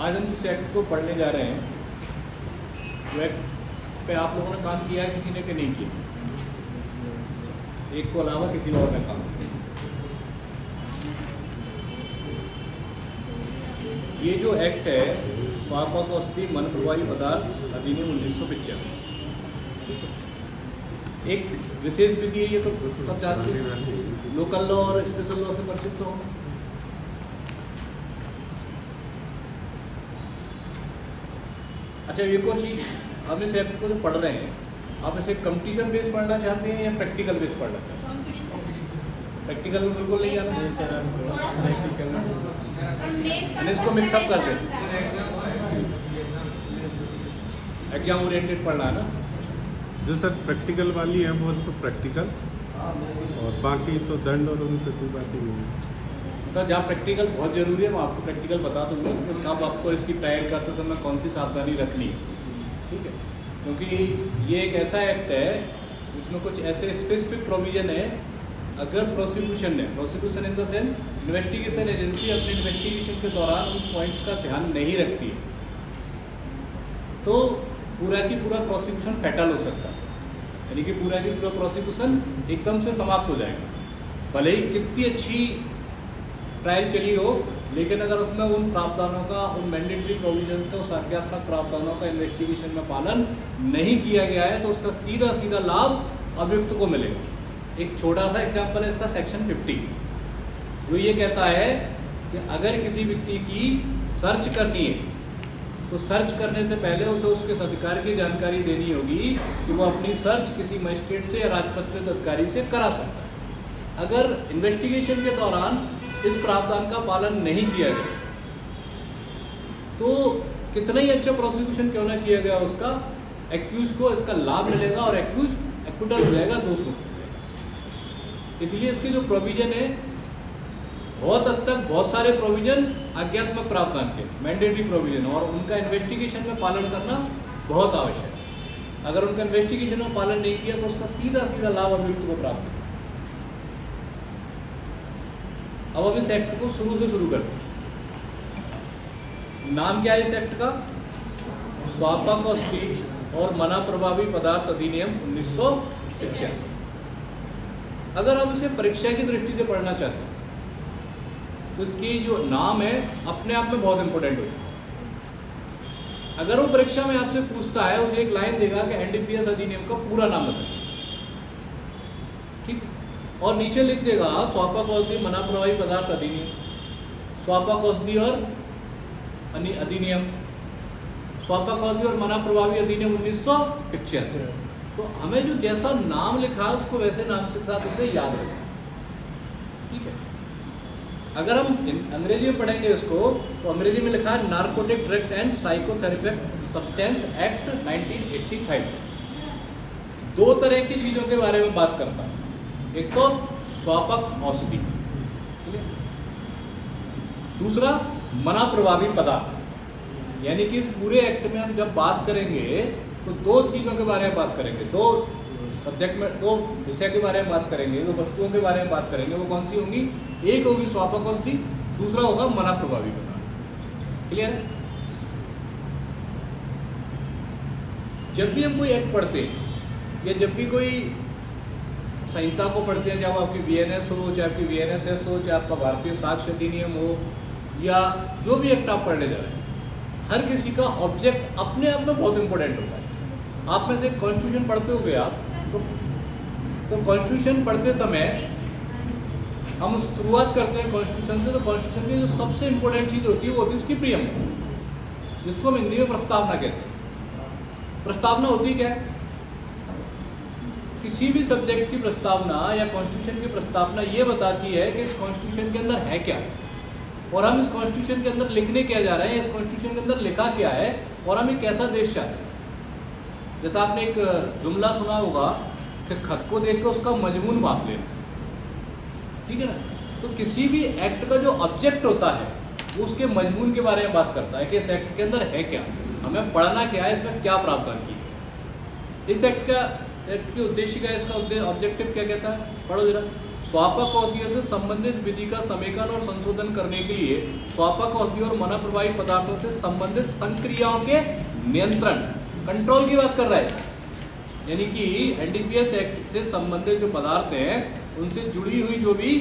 आज हम जिस एक्ट को पढ़ने जा रहे हैं वो एक्ट पे आप लोगों ने काम किया है किसी ने कि नहीं किया? एक को अलावा किसी और ने काम किया। ये जो एक्ट है स्वापक औषधि मन प्रभावी पदार्थ अधिनियम 1985, एक विशेष विधि है। ये तो सब जानते हैं, लोकल लॉ और स्पेशल लॉ से परिचित तो होंगे। अच्छा, एक और चीज, हम इस एक्ट को जो पढ़ रहे हैं, आप इसे कंपटीशन बेस पढ़ना चाहते हैं या प्रैक्टिकल बेस पढ़ना चाहते हैं? प्रैक्टिकल में बिल्कुल नहीं जाना, इसको मिक्सअप कर दें। एग्जाम ओरिएंटेड पढ़ना है ना? जो सर प्रैक्टिकल वाली है वो उसको प्रैक्टिकल, और बाकी तो दंड और उनकी कोई बात ही नहीं है। तो जहाँ प्रैक्टिकल बहुत ज़रूरी है मैं आपको प्रैक्टिकल बता दूंगा कि कब आपको इसकी तैयारी करते समय कौन सी सावधानी रखनी है, ठीक है? क्योंकि ये एक ऐसा एक्ट है जिसमें कुछ ऐसे स्पेसिफिक प्रोविजन है। अगर prosecution in the sense investigation agency अपने इन्वेस्टिगेशन के दौरान उस पॉइंट्स का ध्यान नहीं रखती है तो पूरा की पूरा प्रोसिक्यूशन फैटल हो सकता है, यानी कि पूरा की पूरा प्रोसिक्यूशन एकदम से समाप्त हो जाएगा। भले ही कितनी अच्छी ट्रायल चली हो, लेकिन अगर उसमें उन प्रावधानों का, उन मैंडेटरी प्रोविजंस का, उस आज्ञात्मक प्रावधानों का इन्वेस्टिगेशन में पालन नहीं किया गया है तो उसका सीधा सीधा लाभ अभियुक्त को मिलेगा। एक छोटा सा एग्जाम्पल है इसका, सेक्शन 50, जो ये कहता है कि अगर किसी व्यक्ति की सर्च करनी है तो सर्च करने से पहले उसे उसके अधिकार की जानकारी देनी होगी कि वो अपनी सर्च किसी मजिस्ट्रेट से या राजपत्रित अधिकारी से करा सकता है। अगर इन्वेस्टिगेशन के दौरान इस प्रावधान का पालन नहीं किया गया तो कितना ही अच्छा प्रोसिक्यूशन क्यों ना किया गया, उसका एक्यूज को इसका लाभ मिलेगा और एक्यूज एक्विटल हो जाएगा, दोष मुक्त हो जाएगा। इसलिए इसके जो प्रोविजन है बहुत हद तक, बहुत सारे प्रोविजन आज्ञात्मक प्रावधान के मैंडेटरी प्रोविजन, और उनका इन्वेस्टिगेशन में पालन करना बहुत आवश्यक है। अगर उनका इन्वेस्टिगेशन में पालन नहीं किया तो उसका सीधा सीधा लाभ अभियुक्त को प्राप्त होगा। अब हम इस एक्ट को शुरू से शुरू करते हैं। नाम क्या है इस एक्ट का? स्वापक औषधि और मना प्रभावी पदार्थ अधिनियम 1985। अगर हम इसे परीक्षा की दृष्टि से पढ़ना चाहते हैं तो इसकी जो नाम है अपने आप में बहुत इंपॉर्टेंट होता है। अगर वो परीक्षा में आपसे पूछता है, उसे एक लाइन देगा कि एनडीपीएस अधिनियम का पूरा नाम बताइए, ठीक, और नीचे लिख देगा स्वापक औषधि मना प्रभावी पदार्थ अधिनियम, स्वापक औषधि और अधिनियम, स्वापक औषधि और मना प्रभावी अधिनियम 1985। तो हमें जो जैसा नाम लिखा है उसको वैसे नाम के साथ उसे याद रखें, ठीक है? अगर हम अंग्रेजी में पढ़ेंगे इसको तो अंग्रेजी में लिखा है narcotic drug and psychotherapic substance act 1985। दो तरह की चीज़ों के बारे में बात करता है, एक तो स्वापक औषधि, ठीक है, दूसरा मना प्रभावी पदार्थ। यानी कि इस पूरे एक्ट में हम जब बात करेंगे तो दो चीज़ों के बारे में बात करेंगे, दो सब्जेक्ट में, दो विषय के बारे में बात करेंगे, दो वस्तुओं के बारे में बात करेंगे। वो कौन सी होंगी? एक होगी स्वापक औषधि, दूसरा होगा मना प्रभावी पदार्थ। क्लियर है? जब भी हम कोई एक्ट पढ़ते हैं या जब भी कोई संहिता को पढ़ते हैं, चाहे आपकी बीएनएस हो, चाहे आपकी वीएनएसएस हो, चाहे आपका भारतीय साक्ष्य अधिनियम हो, या जो भी एक्ट आप पढ़ने जा रहे हैं, हर किसी का ऑब्जेक्ट अपने आप में बहुत इंपॉर्टेंट होता है। आप में से कॉन्स्टिट्यूशन पढ़ते होंगे आप, तो कॉन्स्टिट्यूशन पढ़ते समय हम शुरुआत करते हैं कॉन्स्टिट्यूशन से, तो कॉन्स्टिट्यूशन की जो सबसे इंपॉर्टेंट चीज़ होती है वो होती है उसकी प्रियम्बल, जिसको हम हिंदी में प्रस्तावना कहते हैं। प्रस्तावना होती क्या है? किसी भी सब्जेक्ट की प्रस्तावना या कॉन्स्टिट्यूशन की प्रस्तावना ये बताती है कि इस कॉन्स्टिट्यूशन के अंदर है क्या, और हम इस कॉन्स्टिट्यूशन के अंदर लिखने क्या जा रहे हैं, इस कॉन्स्टिट्यूशन के अंदर लिखा क्या है, और हम एक कैसा देश चाहते हैं। जैसा आपने एक जुमला सुना होगा कि खत को देख कर उसका मजमून भाप लेना, ठीक है ना? तो किसी भी एक्ट का जो ऑब्जेक्ट होता है वो उसके मजमून के बारे में बात करता है कि इस एक्ट के अंदर है क्या, हमें पढ़ना क्या है, इसमें क्या प्रावधान किया है, इस एक्ट की उद्देश्य क्या है, इसका ऑब्जेक्टिव क्या कहता है? पढ़ो जरा। स्वापक औषधियों से संबंधित विधि का समेकन और संशोधन करने के लिए स्वापक औषधियों और मना प्रवाही पदार्थों से संबंधित संक्रियाओं के नियंत्रण, कंट्रोल की बात कर रहा है। यानी कि एनडीपीएस एक्ट से संबंधित जो पदार्थ हैं उनसे जुड़ी हुई जो भी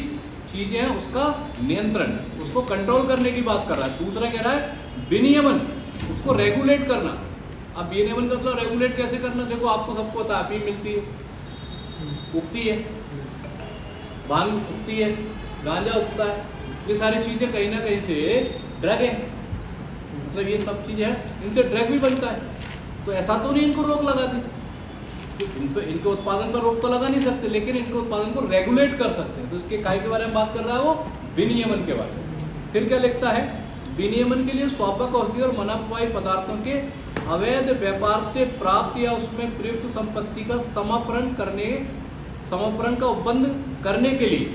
चीजें हैं उसका नियंत्रण, उसको कंट्रोल करने की बात कर रहा है। दूसरा कह रहा है विनियमन, उसको रेगुलेट करना। अब विनियमन का मतलब रेगुलेट कैसे करना, देखो आपको सबको पता है, अफीम मिलती है, उगती है, भांग उगती है, गांजा उगता है, ये सारी चीजें कहीं ना कहीं से ड्रग है, मतलब ये सब चीजें हैं, इनसे ड्रग भी बनता है। तो ऐसा तो नहीं इनको रोक लगा दी, तो इनके उत्पादन पर रोक तो लगा नहीं सकते, लेकिन इनके उत्पादन को रेगुलेट कर सकते हैं। तो इसके काय के बारे में बात कर रहा है वो, विनियमन के बारे में। फिर क्या लिखता है, विनियमन के लिए स्वापक औषधि और मना प्रवाही पदार्थों के अवैध व्यापार से प्राप्त या उसमें प्रयुक्त संपत्ति का समापरण का उपबंध करने के लिए।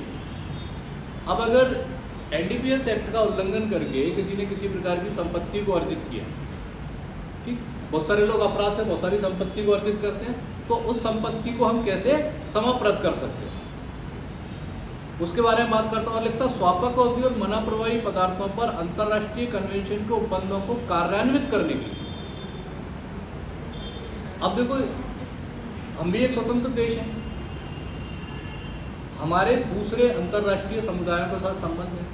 अब अगर एनडीपीएस एक्ट का उल्लंघन करके किसी ने किसी प्रकार की संपत्ति को अर्जित किया, ठीक, बहुत सारे लोग अपराध से बहुत सारी संपत्ति को अर्जित करते हैं, तो उस संपत्ति को हम कैसे समाप्त कर सकते हैं, उसके बारे में बात करता हूँ। लिखता स्वापक औषधि और मना प्रवाही पदार्थों पर अंतर्राष्ट्रीय कन्वेंशन के उपबंधों को कार्यान्वित करने के लिए। अब देखो, हम भी एक स्वतंत्र देश है, हमारे दूसरे अंतर्राष्ट्रीय समुदायों के साथ संबंध है।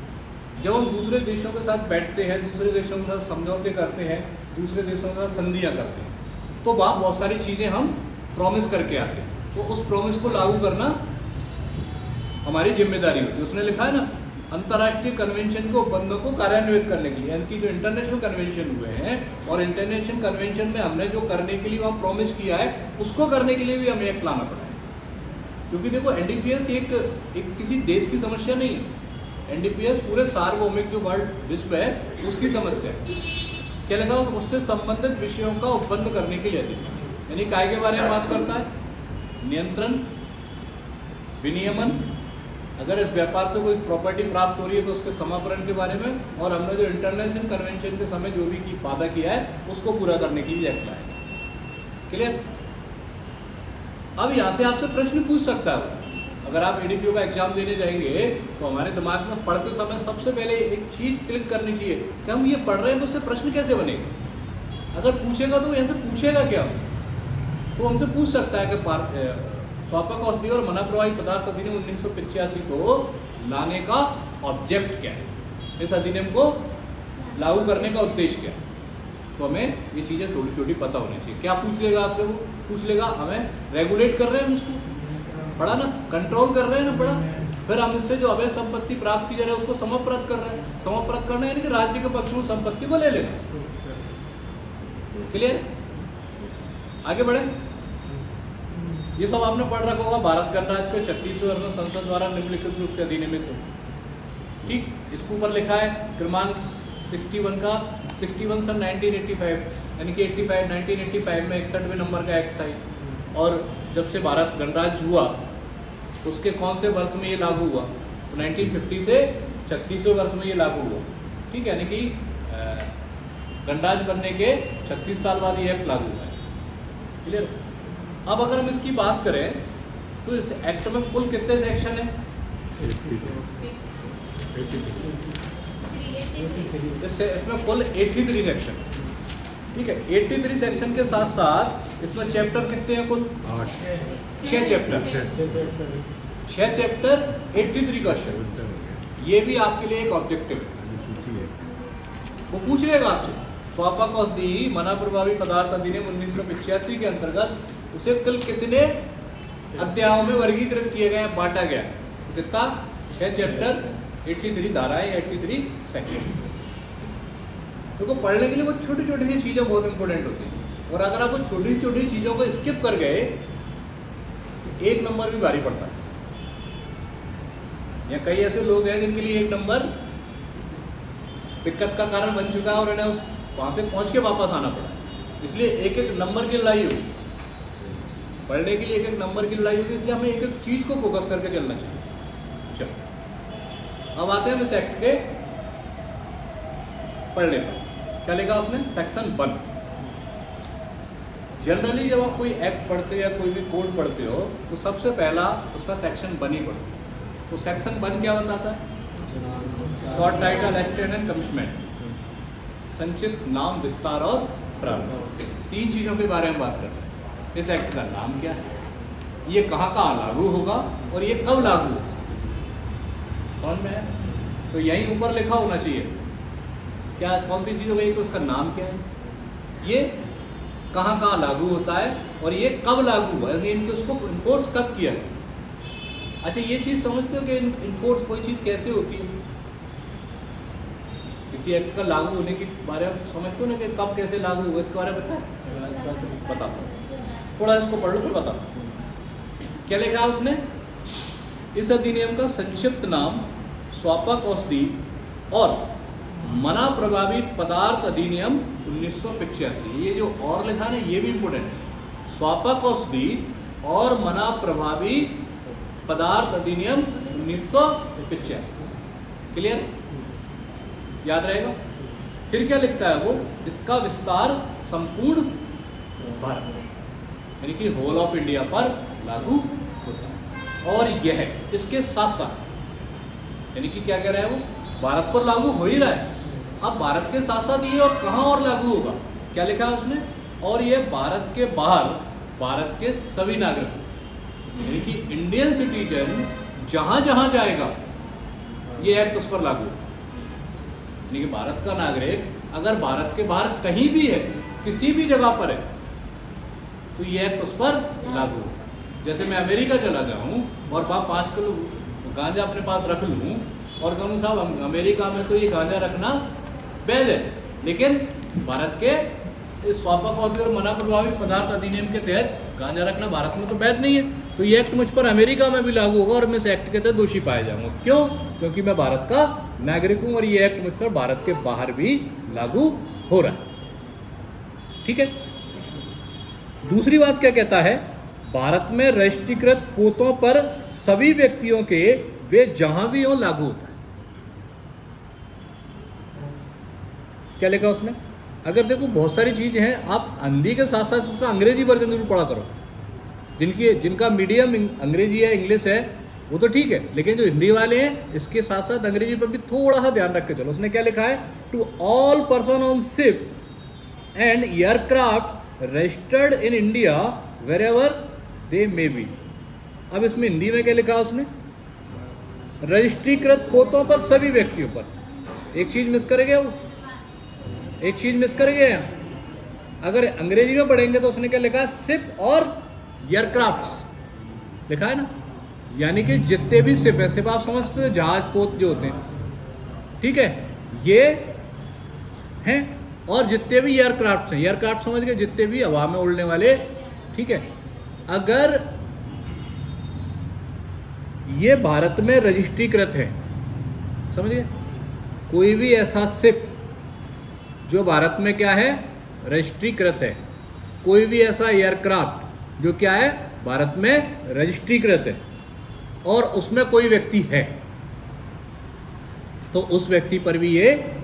जब हम दूसरे देशों के साथ बैठते हैं, दूसरे देशों के साथ समझौते करते हैं, दूसरे देशों के साथ संधियां करते हैं, तो वहाँ बहुत सारी चीज़ें हम प्रॉमिस करके आते हैं, तो उस प्रॉमिस को लागू करना हमारी जिम्मेदारी होती है। उसने लिखा है ना, अंतर्राष्ट्रीय कन्वेंशन के उपबंधों को कार्यान्वित करने के लिए, यानी कि जो इंटरनेशनल कन्वेंशन हुए हैं और इंटरनेशनल कन्वेंशन में हमने जो करने के लिए वहाँ प्रॉमिस किया है, उसको करने के लिए भी हमें एक्ट लाना पड़ा है। क्योंकि देखो, एनडीपीएस एक किसी देश की समस्या नहीं है, एनडीपीएस पूरे सार्वभौमिक जो वर्ल्ड विश्व है उसकी समस्या है। क्या लगा, उससे संबंधित विषयों का उपबंध करने के लिए अधिकार, यानी काय के बारे में बात करता है, नियंत्रण, विनियमन, अगर इस व्यापार से कोई प्रॉपर्टी प्राप्त हो रही है तो उसके समापन के बारे में, और हमने जो इंटरनेशनल कन्वेंशन के समय जो भी वादा किया है उसको पूरा करने के लिए एक्ट लाया। क्लियर? अब यहाँ से आपसे प्रश्न पूछ सकता है, अगर आप एडीपीओ का एग्जाम देने जाएंगे तो हमारे दिमाग में पढ़ते समय सबसे पहले एक चीज़ क्लिक करनी चाहिए कि हम ये पढ़ रहे हैं तो उससे प्रश्न कैसे बनेगा। अगर पूछेगा तो यहाँ से पूछेगा क्या, तो हमसे पूछ सकता है कि स्वापक औषधि और मना प्रवाही पदार्थ अधिनियम 1985 को लाने का ऑब्जेक्ट क्या है, इस अधिनियम को लागू करने का उद्देश्य क्या है। तो हमें ये चीज़ें थोड़ी छोटी पता होनी चाहिए। क्या पूछ लेगा आपसे, वो पूछ लेगा हमें रेगुलेट कर रहे हैं, हम इसको पढ़ा ना, कंट्रोल कर रहे हैं ना, पढ़ा, फिर हम इससे जो अवैध संपत्ति प्राप्त की जा रही है उसको समाप्त कर रहे हैं। समाप्त करना यानी कि राज्य के पक्ष में संपत्ति को ले लेना। क्लियर? आगे बढ़े। ये सब आपने पढ़ रखा होगा, भारत गणराज्य को 36वें संसद द्वारा निम्नलिखित रूप से अधिनियमित हो। ठीक, इसके ऊपर लिखा है क्रमांक 61 का, 61 सन 1985, यानी कि 1985 में 61वें नंबर का एक्ट था। और जब से भारत गणराज्य हुआ उसके कौन से वर्ष में ये लागू हुआ, तो 1950 से 36वें वर्ष में ये लागू हुआ। ठीक है, यानी कि गणराज्य बनने के 36 साल बाद ये एक्ट लागू हुआ है। क्लियर? अब अगर हम इसकी बात करें तो इस एक्ट में कुल कितने सेक्शन हैं? इसमें कुल 83 सेक्शन। ठीक है, 83 सेक्शन के साथ साथ इसमें चैप्टर कितने हैं कुल? 6 चैप्टर। 6 chapter, 83 question. ये भी आपके लिए एक ऑब्जेक्टिव है, वो पूछ लेगा आपसे। स्वापक औषधि मना प्रभावी पदार्थ अधिनियम 1985 के अंतर्गत उसे कुल कितने अध्यायों में वर्गीकृत किया गया, बांटा गया, तो कितना? 6 चैप्टर, 83 धाराएं, 83 सेक्शन। तो पढ़ने के लिए वो छोटी छोटी सी चीज़ें बहुत इंपॉर्टेंट होती हैं, और अगर आप वो छोटी छोटी चीज़ों को स्किप कर गए तो 1 नंबर भी भारी पड़ता है। या कई ऐसे लोग हैं जिनके लिए 1 नंबर दिक्कत का कारण बन चुका है और इन्हें वहाँ से पहुँच के वापस आना पड़ा। इसलिए एक एक नंबर की लड़ाई होगी, पढ़ने के लिए एक एक नंबर की लड़ाई होगी, इसलिए हमें एक एक चीज़ को फोकस करके चलना चाहिए। चलो अब आते हैं इस एक्ट के पढ़ने पर। क्या लिखा उसने? सेक्शन 1। जनरली जब आप कोई एक्ट पढ़ते हो या कोई भी कोड पढ़ते हो तो सबसे पहला उसका सेक्शन 1 ही पढ़ते हो। तो सेक्शन 1 क्या बताता है? Short title, extend and commitment, संक्षिप्त नाम, विस्तार और प्रारूप। 3 चीज़ों के बारे में बात कर रहे हैं। इस एक्ट का नाम क्या है, ये कहाँ कहाँ लागू होगा और ये कब लागू होगा, समझ में है? तो यहीं ऊपर लिखा होना चाहिए क्या, कौन सी चीज़ हो गई, तो उसका नाम क्या है, ये कहाँ कहाँ लागू होता है और ये कब लागू हुआ, यानी इनके उसको इन्फोर्स कब किया है। अच्छा, ये चीज़ समझते हो कि इन्फोर्स कोई चीज़ कैसे होती है? किसी एक्ट का लागू होने के बारे में समझते हो ना कि कब कैसे लागू हुआ, इसके बारे में पता है? बताता हूँ, थोड़ा इसको पढ़ लो फिर बताता हूँ। क्या लिखा है उसने? इस अधिनियम का संक्षिप्त नाम स्वापक औषधि और मना प्रभावी पदार्थ अधिनियम 1985। ये जो और लिखा ना, ये भी इम्पोर्टेंट है। स्वापक औषधि और मना प्रभावी पदार्थ अधिनियम 1985। क्लियर, याद रहेगा? फिर क्या लिखता है वो? इसका विस्तार संपूर्ण भारत, यानी कि होल ऑफ इंडिया पर लागू होता है। और यह इसके साथ साथ, यानी कि क्या कह रहा है वो, भारत पर लागू हो ही रहा है। अब भारत के साथ साथ ये और कहाँ और लागू होगा? क्या लिखा है उसने? और ये भारत के बाहर भारत के सभी नागरिक, यानी कि इंडियन सिटीजन जहाँ जहाँ जाएगा ये एक्ट उस पर लागू होगा। यानी कि भारत का नागरिक अगर भारत के बाहर कहीं भी है, किसी भी जगह पर है, तो ये एक्ट उस पर लागू होगा। जैसे मैं अमेरिका चला जाऊँ और वहाँ 5 किलो गांजा अपने पास रख लूँ और कहूँ साहब अमेरिका में तो ये गांजा रखना वैध है, लेकिन भारत के इस स्वापक औषधि और मना प्रभावी पदार्थ अधिनियम के तहत गांजा रखना भारत में तो वैध नहीं है, तो ये एक्ट मुझ पर अमेरिका में भी लागू होगा और मैं इस एक्ट के तहत दोषी पाया जाऊंगा। क्यों? क्योंकि मैं भारत का नागरिक हूँ और ये एक्ट मुझ पर भारत के बाहर भी लागू हो रहा है। ठीक है। दूसरी बात क्या कहता है? भारत में राष्ट्रीयकृत पोतों पर सभी व्यक्तियों के वे जहां भी हो लागू होता है। क्या लिखा उसने? अगर देखो बहुत सारी चीजें हैं, आप हिंदी के साथ साथ उसका अंग्रेजी वर्जन जरूर पढ़ा करो। जिनका मीडियम अंग्रेजी है, इंग्लिश है, वो तो ठीक है, लेकिन जो हिंदी वाले हैं इसके साथ साथ अंग्रेजी पर भी थोड़ा सा ध्यान रख के चलो। उसने क्या लिखा है? To all person on ship and aircraft registered in India wherever they may be. अब इसमें हिंदी में क्या लिखा है उसने? रजिस्ट्रीकृत पोतों पर सभी व्यक्तियों पर। एक चीज मिस कर गया वो, एक चीज मिस कर गए हैं। अगर अंग्रेजी में पढ़ेंगे तो उसने क्या लिखा है? शिप और एयरक्राफ्ट लिखा है ना, यानी कि जितने भी शिप है, शिप आप समझते हो जहाज पोत जो होते हैं, ठीक है, ये हैं, और जितने भी एयरक्राफ्ट हैं, एयरक्राफ्ट समझ गए, जितने भी हवा में उड़ने वाले, ठीक है, अगर ये भारत में रजिस्ट्रीकृत है, समझिए, कोई भी ऐसा शिप जो भारत में क्या है? रजिस्ट्रीकृत है, कोई भी ऐसा एयरक्राफ्ट जो क्या है? भारत में रजिस्ट्रीकृत है, और उसमें कोई व्यक्ति है, तो उस व्यक्ति पर भी ये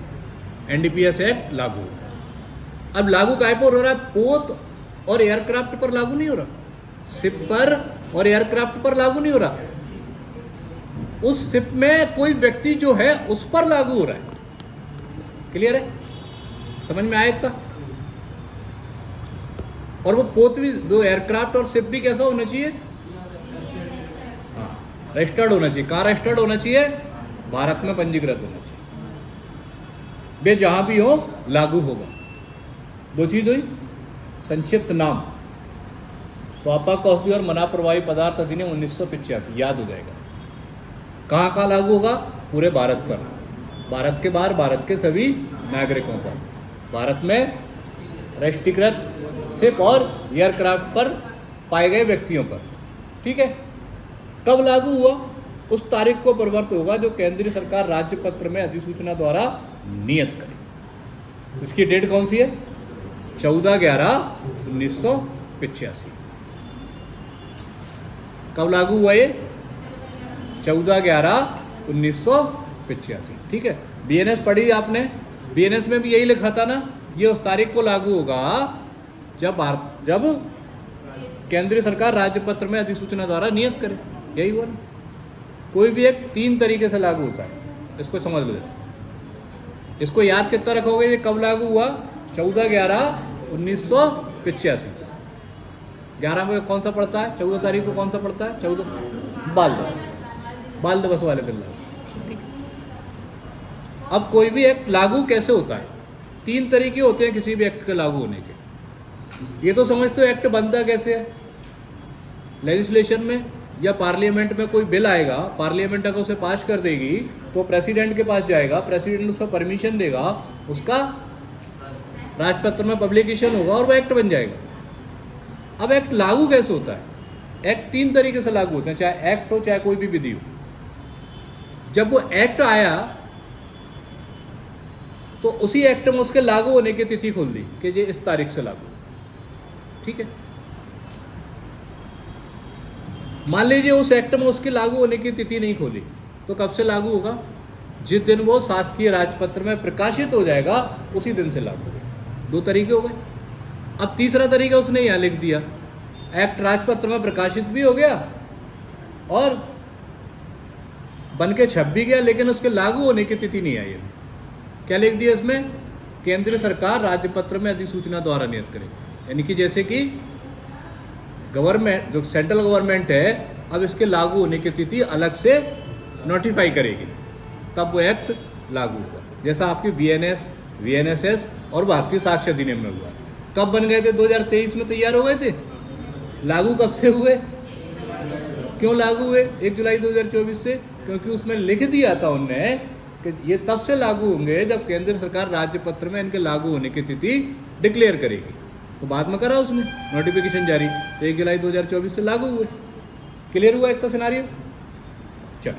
एनडीपीएस एक्ट लागू होगा। अब लागू काय पर हो रहा है? पोत और एयरक्राफ्ट पर लागू नहीं हो रहा, शिप पर और एयरक्राफ्ट पर लागू नहीं हो रहा, उस शिप में कोई व्यक्ति जो है उस पर लागू हो रहा है। क्लियर है? समझ में आया इतना? और वो पोत भी, दो एयरक्राफ्ट और शिप भी कैसा होना चाहिए? हाँ, रजिस्टर्ड होना चाहिए। कहाँ रजिस्टर्ड होना चाहिए? भारत में पंजीकृत होना चाहिए। वे जहां भी हो लागू होगा। दो चीज हुई, संक्षिप्त नाम स्वापक औषधि और मना प्रभावी पदार्थ अधिनियम 1985, याद हो जाएगा। कहाँ कहाँ लागू होगा? पूरे भारत पर, भारत के बाहर भारत के सभी नागरिकों पर, भारत में राष्ट्रीयकृत शिप और एयरक्राफ्ट पर पाए गए व्यक्तियों पर। ठीक है। कब लागू हुआ? उस तारीख को प्रवर्त होगा जो केंद्रीय सरकार राज्य पत्र में अधिसूचना द्वारा नियत करे। इसकी डेट कौन सी है? 14/11/1985। कब लागू हुआ ये? 14/11/1985। ठीक है। बीएनएस पढ़ी आपने? बीएनएस में भी यही लिखा था ना, ये उस तारीख को लागू होगा जब केंद्रीय सरकार राज्य पत्र में अधिसूचना द्वारा नियत करे। यही हुआ ना। कोई भी एक्ट 3 तरीके से लागू होता है, इसको समझ लो। इसको याद कितना रखोगे, ये कब लागू हुआ? 14/11/1985। 11 में कौन सा पड़ता है? 14 तारीख को कौन सा पड़ता है? 14 बाल दिवस वाले दिन लागू। अब कोई भी एक्ट लागू कैसे होता है? 3 तरीके होते हैं किसी भी एक्ट के लागू होने के। ये तो समझते हो एक्ट बनता कैसे है? लेजिस्लेशन में या पार्लियामेंट में कोई बिल आएगा, पार्लियामेंट अगर उसे पास कर देगी तो प्रेसिडेंट के पास जाएगा, प्रेसिडेंट उसका परमिशन देगा, उसका राजपत्र में पब्लिकेशन होगा और वो एक्ट बन जाएगा। अब एक्ट लागू कैसे होता है? एक्ट 3 तरीके से लागू होते हैं, चाहे एक्ट हो चाहे कोई भी विधि हो। जब वो एक्ट आया तो उसी एक्ट में उसके लागू होने की तिथि खोल दी कि ये इस तारीख से लागू। ठीक है, मान लीजिए उस एक्ट में उसके लागू होने की तिथि नहीं खोली तो कब से लागू होगा? जिस दिन वो शासकीय राजपत्र में प्रकाशित हो जाएगा उसी दिन से लागू होगा। 2 तरीके हो गए। अब तीसरा तरीका उसने यहाँ लिख दिया, एक्ट राजपत्र में प्रकाशित भी हो गया और बन के छप भी गया, लेकिन उसके लागू होने की तिथि नहीं आई। क्या लिख दिया इसमें? केंद्र सरकार राज्यपत्र में अधिसूचना द्वारा नियत करेगी। यानी कि जैसे कि गवर्नमेंट, जो सेंट्रल गवर्नमेंट है, अब इसके लागू होने की तिथि अलग से नोटिफाई करेगी, तब वो एक्ट लागू होगा। जैसा आपकी VNS, VNSS और भारतीय साक्ष्य अधिनियम में हुआ। कब बन गए थे? 2023 में तैयार हो गए थे। लागू कब से हुए? क्यों लागू हुए? 1 जुलाई 2024 से, क्योंकि उसमें लिख दिया था उनने कि ये तब से लागू होंगे जब केंद्र सरकार राज्यपत्र में इनके लागू होने की तिथि डिक्लेयर करेगी। तो बाद में करा उसने नोटिफिकेशन जारी, 1 जुलाई 2024 से लागू हुए। क्लियर हुआ इतना सिनारियो? चलो,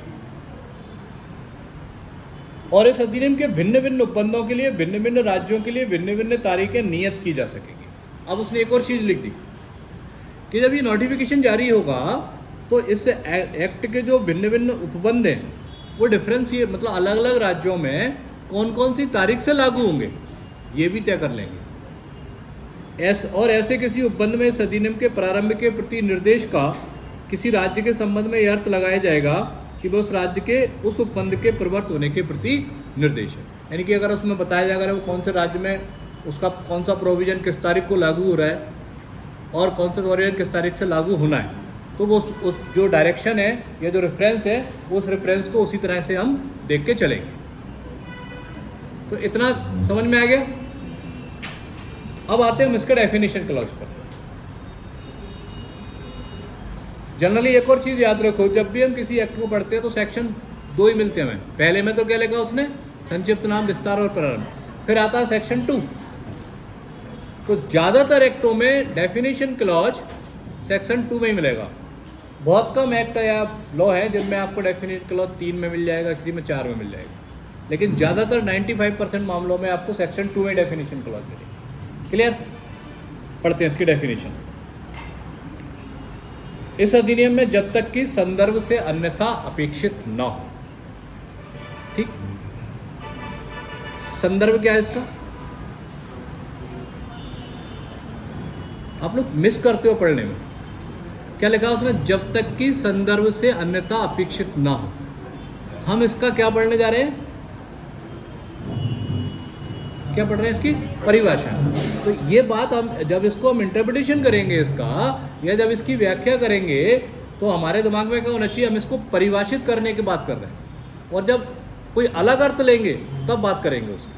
और इस अधिनियम के भिन्न भिन्न उपबंधों के लिए, भिन्न भिन्न राज्यों के लिए भिन्न भिन्न तारीखें नियत की जा सकेंगी। अब उसने एक और चीज़ लिख दी कि जब ये नोटिफिकेशन जारी होगा तो इस एक्ट के जो भिन्न भिन्न उपबंध हैं वो डिफरेंस, ये मतलब अलग अलग राज्यों में कौन कौन सी तारीख से लागू होंगे ये भी तय कर लेंगे। और ऐसे किसी उपबंध में इस अधिनियम के प्रारंभ के प्रति निर्देश का किसी राज्य के संबंध में यह अर्थ लगाया जाएगा कि वह उस राज्य के उस उपबंध के प्रवर्त होने के प्रति निर्देश है। यानी कि अगर उसमें बताया जाएगा वो कौन से राज्य में उसका कौन सा प्रोविजन किस तारीख को लागू हो रहा है और कौन सा प्रोविजन किस तारीख से लागू होना है, तो वो उस जो डायरेक्शन है या जो रेफरेंस है उस रेफरेंस को उसी तरह से हम देख के चलेंगे। तो इतना समझ में आ गया। अब आते हैं हम इसके डेफिनेशन क्लॉज पर। जनरली एक और चीज़ याद रखो, जब भी हम किसी एक्ट को पढ़ते हैं तो सेक्शन 2 ही मिलते हैं हमें। पहले में तो क्या लिखा उसने? संक्षिप्त नाम, विस्तार और प्रारंभ। फिर आता है सेक्शन 2। तो ज़्यादातर एक्टों में डेफिनेशन क्लॉज सेक्शन 2 में ही मिलेगा। बहुत कम एक्ट या लॉ है जिनमें आपको डेफिनेशन क्लॉज 3 में मिल जाएगा, किसी में 4 में मिल जाएगा, लेकिन ज़्यादातर 95% मामलों में आपको सेक्शन 2 में डेफिनेशन क्लॉज मिलेगी। क्लियर? पढ़ते हैं इसकी डेफिनेशन। इस अधिनियम में जब तक कि संदर्भ से अन्यथा अपेक्षित न हो। ठीक, संदर्भ क्या है इसका? आप लोग मिस करते हो पढ़ने में। क्या लिखा उसने? जब तक कि संदर्भ से अन्यथा अपेक्षित ना हो। हम इसका क्या पढ़ने जा रहे हैं? क्या पढ़ रहे हैं? इसकी परिभाषा। तो ये बात हम जब इसको हम इंटरप्रिटेशन करेंगे इसका, या जब इसकी व्याख्या करेंगे, तो हमारे दिमाग में क्या होना चाहिए? हम इसको परिभाषित करने की बात कर रहे हैं, और जब कोई अलग अर्थ लेंगे तब बात करेंगे उसकी।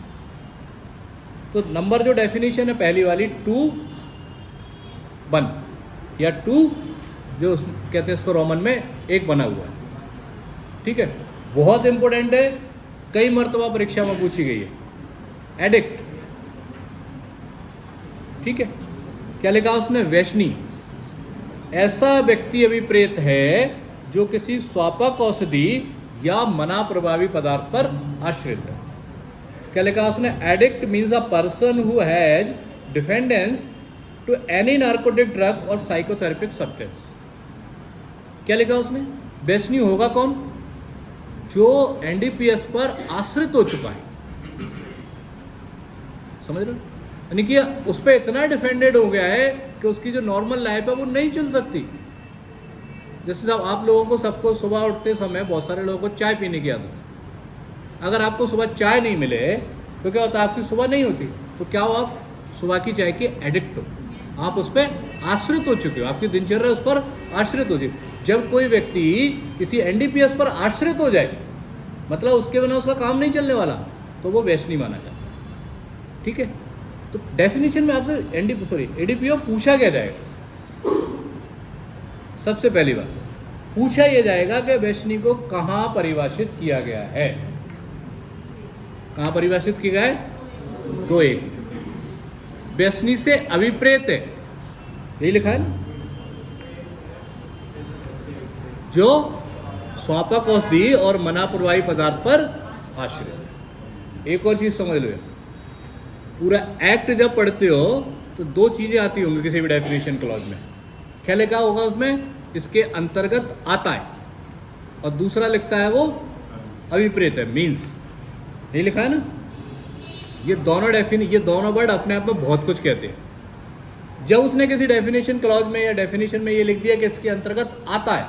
तो नंबर जो डेफिनेशन है पहली वाली 2(1) या 2 जो कहते हैं इसको रोमन में 1 बना हुआ है। ठीक है, बहुत इंपॉर्टेंट है, कई मर्तबा परीक्षा में पूछी गई है। एडिक्ट। ठीक है, क्या लिखा उसने? वैष्णी। ऐसा व्यक्ति अभिप्रेत है जो किसी स्वापक औषधि या मना प्रभावी पदार्थ पर आश्रित है। क्या लिखा उसने? Addict means a person who has dependence to any narcotic drug और साइकोथेरेपिक सब्सटेंस। क्या लिखा उसने? वैष्णी होगा कौन? जो NDPS पर आश्रित हो चुका है। समझ रहे हो? यानी कि उस पर इतना डिफेंडेड हो गया है कि उसकी जो नॉर्मल लाइफ है वो नहीं चल सकती। जैसे सब आप लोगों को सबको सुबह उठते समय बहुत सारे लोगों को चाय पीने की आदत है। अगर आपको सुबह चाय नहीं मिले तो क्या होता है, आपकी सुबह नहीं होती, तो क्या हो, आप सुबह की चाय के एडिक्ट हो, आप उस पर आश्रित हो चुके हो, आपकी दिनचर्या उस पर आश्रित हो चुकी। जब कोई व्यक्ति किसी एनडीपीएस पर आश्रित हो जाए, मतलब उसके बिना उसका काम नहीं चलने वाला, तो वो व्यसनी माना जाता। ठीक है, तो डेफिनेशन में आपसे एडीपीओ पूछा क्या जाएगा। सबसे पहली बात पूछा यह जाएगा कि व्यसनी को कहाँ परिभाषित किया गया है। कहाँ परिभाषित किया गया है? 2.1 व्यसनी से अभिप्रेत है, यही लिखा है ना, जो स्वापक औषधि और मनाप्रवाही पदार्थ पर आश्रित है। एक और चीज समझ लो, पूरा एक्ट जब पढ़ते हो तो 2 चीजें आती होंगी किसी भी डेफिनेशन क्लॉज में। क्या लिखा होगा उसमें? इसके अंतर्गत आता है, और दूसरा लिखता है वो अभिप्रेत है, मीन्स, यही लिखा है ना। ये दोनों वर्ड अपने आप में बहुत कुछ कहते हैं। जब उसने किसी डेफिनेशन क्लॉज में या डेफिनेशन में ये लिख दिया कि इसके अंतर्गत आता है,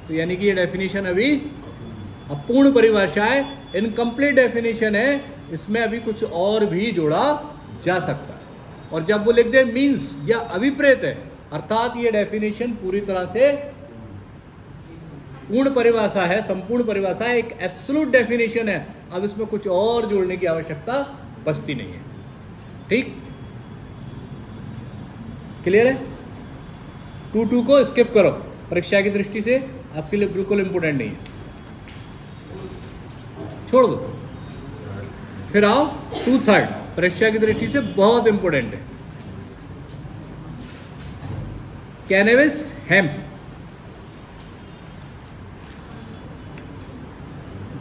तो यानी कि ये डेफिनेशन अभी अपूर्ण परिभाषा है, इनकम्प्लीट डेफिनेशन है, इसमें अभी कुछ और भी जोड़ा जा सकता है। और जब वो लिख दे मीन्स या अभिप्रेत है, अर्थात ये डेफिनेशन पूरी तरह से पूर्ण परिभाषा है, संपूर्ण परिभाषा है, एक एब्सोल्यूट डेफिनेशन है। अब इसमें कुछ और जोड़ने की आवश्यकता बचती नहीं है। ठीक, क्लियर है? 2.2 को स्किप करो, परीक्षा की दृष्टि से आपके लिए बिल्कुल इंपोर्टेंट नहीं है, छोड़ दो। फिर आओ 2.3, परीक्षा की दृष्टि से बहुत इंपोर्टेंट है, कैनबिस हेम्प।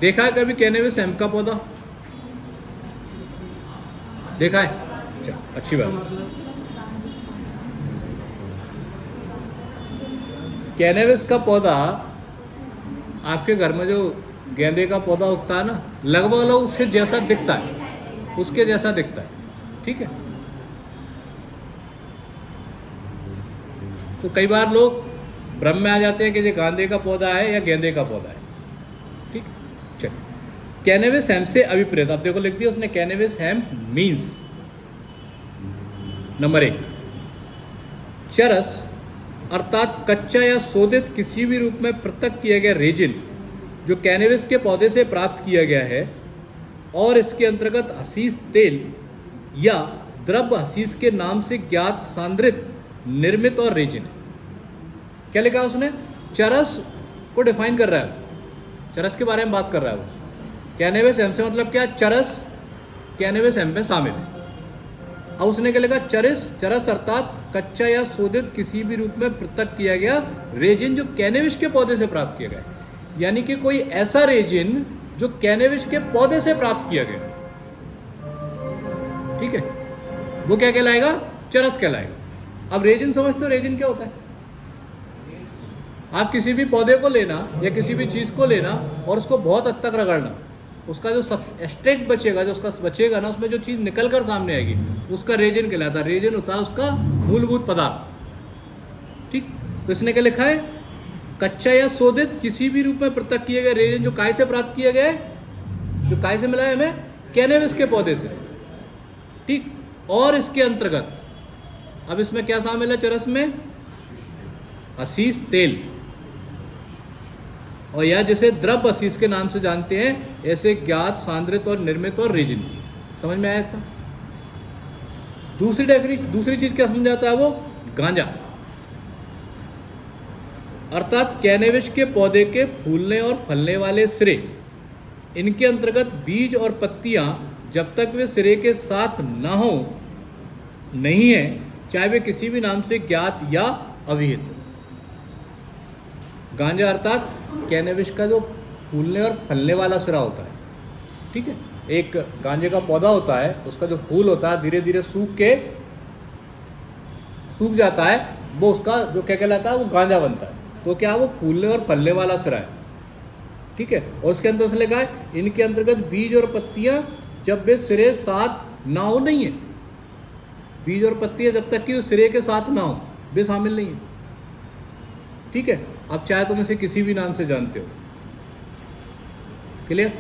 देखा है कभी कैनबिस हेम्प का पौधा? देखा है? अच्छा, अच्छी बात। कैनबिस का पौधा आपके घर में जो गेंदे का पौधा उगता है ना, लगभग उससे जैसा दिखता है, उसके जैसा दिखता है। ठीक है, तो कई बार लोग भ्रम में आ जाते हैं कि ये गांदे का पौधा है या गेंदे का पौधा है। ठीक, चल, कैनबिस हेम्प से अभिप्रेत, अब देखो लिख दिया उसने, कैनबिस हेम्प मीन्स नंबर 1 चरस अर्थात कच्चा या शोधित किसी भी रूप में पृथक किया गया रेजिन जो कैनबिस के पौधे से प्राप्त किया गया है और इसके अंतर्गत हशीश तेल या द्रव्य हशीश के नाम से ज्ञात सांद्रित निर्मित और रेजिन है। क्या लिखा उसने? चरस को डिफाइन कर रहा है, चरस के बारे में बात कर रहा है वो। कैनबिस हेम्प से मतलब क्या? चरस कैनबिस हेम्प में शामिल है। अब उसने क्या लिखा? चरस अर्थात कच्चा या शोधित किसी भी रूप में पृथक किया गया रेजिन जो कैनबिस के पौधे से प्राप्त किया गया, यानी कि कोई ऐसा रेजिन जो कैनबिस के पौधे से प्राप्त किया गया। ठीक है, वो क्या कहलाएगा? चरस कहलाएगा। अब रेजिन समझते हो, रेजिन क्या होता है? आप किसी भी पौधे को लेना या किसी भी चीज को लेना और उसको बहुत हद तक रगड़ना, उसका जो एक्सट्रैक्ट बचेगा, जो उसका बचेगा ना, उसमें जो चीज़ निकल कर सामने आएगी, उसका रेजिन कहलाता है। रेजिन होता है उसका मूलभूत पदार्थ। ठीक, तो इसने क्या लिखा है? कच्चा या शोधित किसी भी रूप में पृथक किए गए रेजिन जो काय से प्राप्त किया गया है, जो काय से मिला है हमें? कैनबिस के पौधे से। ठीक, और इसके अंतर्गत अब इसमें क्या शामिल है? चरस में हशीश तेल, और यह जिसे द्रव्य हशीश के नाम से जानते हैं, ऐसे ज्ञात सांद्रित और निर्मित और रेजिन। समझ में आया था? दूसरी चीज क्या समझ आता है वो? गांजा अर्थात कैनबिस के पौधे के फूलने और फलने वाले सिरे, इनके अंतर्गत बीज और पत्तियां जब तक वे सिरे के साथ ना हो नहीं है, चाहे वे किसी भी नाम से ज्ञात या अविहित। गांजा अर्थात कैनबिस का जो फूलने और फलने वाला सिरा होता है। ठीक है, एक गांजे का पौधा होता है, उसका जो फूल होता है धीरे धीरे सूख जाता है, वो उसका जो क्या कहलाता है? वो गांजा बनता है। तो क्या वो फूलने और फलने वाला सिरा है। ठीक है, और उसके अंदर उसने लिखा है इनके अंतर्गत बीज और पत्तियां जब वे सिरे साथ ना हो नहीं है। बीज और पत्तियां जब तक कि वो सिरे के साथ ना हो, वे शामिल नहीं है। ठीक है, आप चाहे तो में से किसी भी नाम से जानते हो। क्लियर।